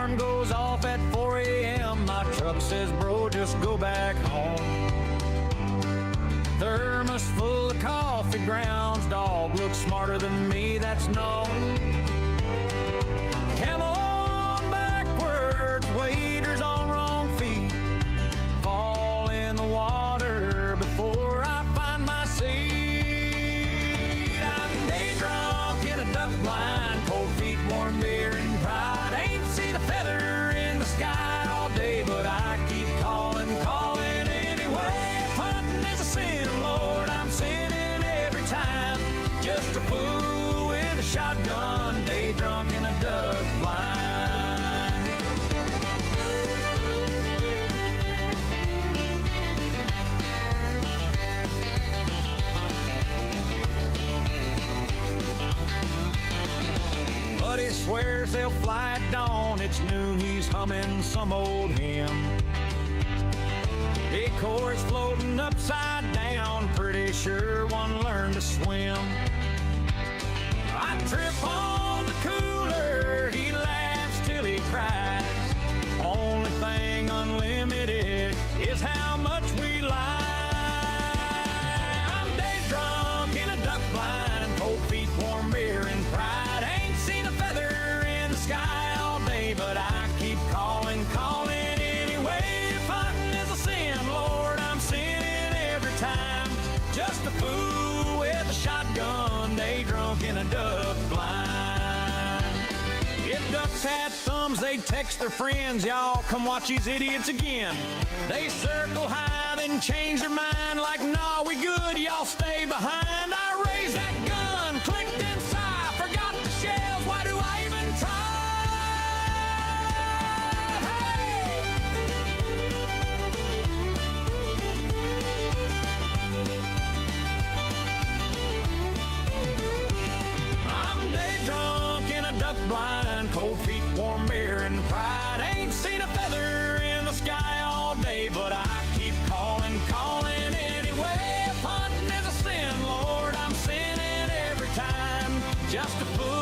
[SPEAKER 1] alarm goes off at 4 a.m. My truck says, bro, just go back home. Thermos full of coffee grounds. Dog looks smarter than me, that's known. Camel on backwards, waders on wrong feet. Fall in the water before I find my seat. I'm day drunk in a duck blind, cold feet, warm beer and pride. Ain't seen a feather in the sky all day, but I keep calling, calling anyway. If hunting is a sin, Lord, I'm sinning every time. Just a fool with a shotgun, day drunk in a duck blind. Buddy swears they'll fly at dawn. It's noon, he's humming some old hymn. Decoys floating upside down. Pretty sure one learned to swim. I trip on the cooler. He laughs till he cries. Only thing unlimited is how much we lie. I'm day drunk in a duck blind, cold feet, warm beer and pride. Ain't seen a feather in the sky all day, but I keep calling, calling anyway. If hunting is a sin, Lord, I'm sinning every time. Just a fool with a shotgun, day drunk in a duck blind. If ducks had thumbs, they'd text their friends, y'all come watch these idiots again. They circle high, then change their mind like, nah, we good, y'all stay behind. I raised that gun, clicked and sigh, forgot the shells, why do I even try? I'm day drunk in a duck blind, cold feet, warm beer and pride. Ain't seen a feather in the sky all day, but I keep calling, calling anyway. If hunting is a sin, Lord, I'm sinning every time. Just a fool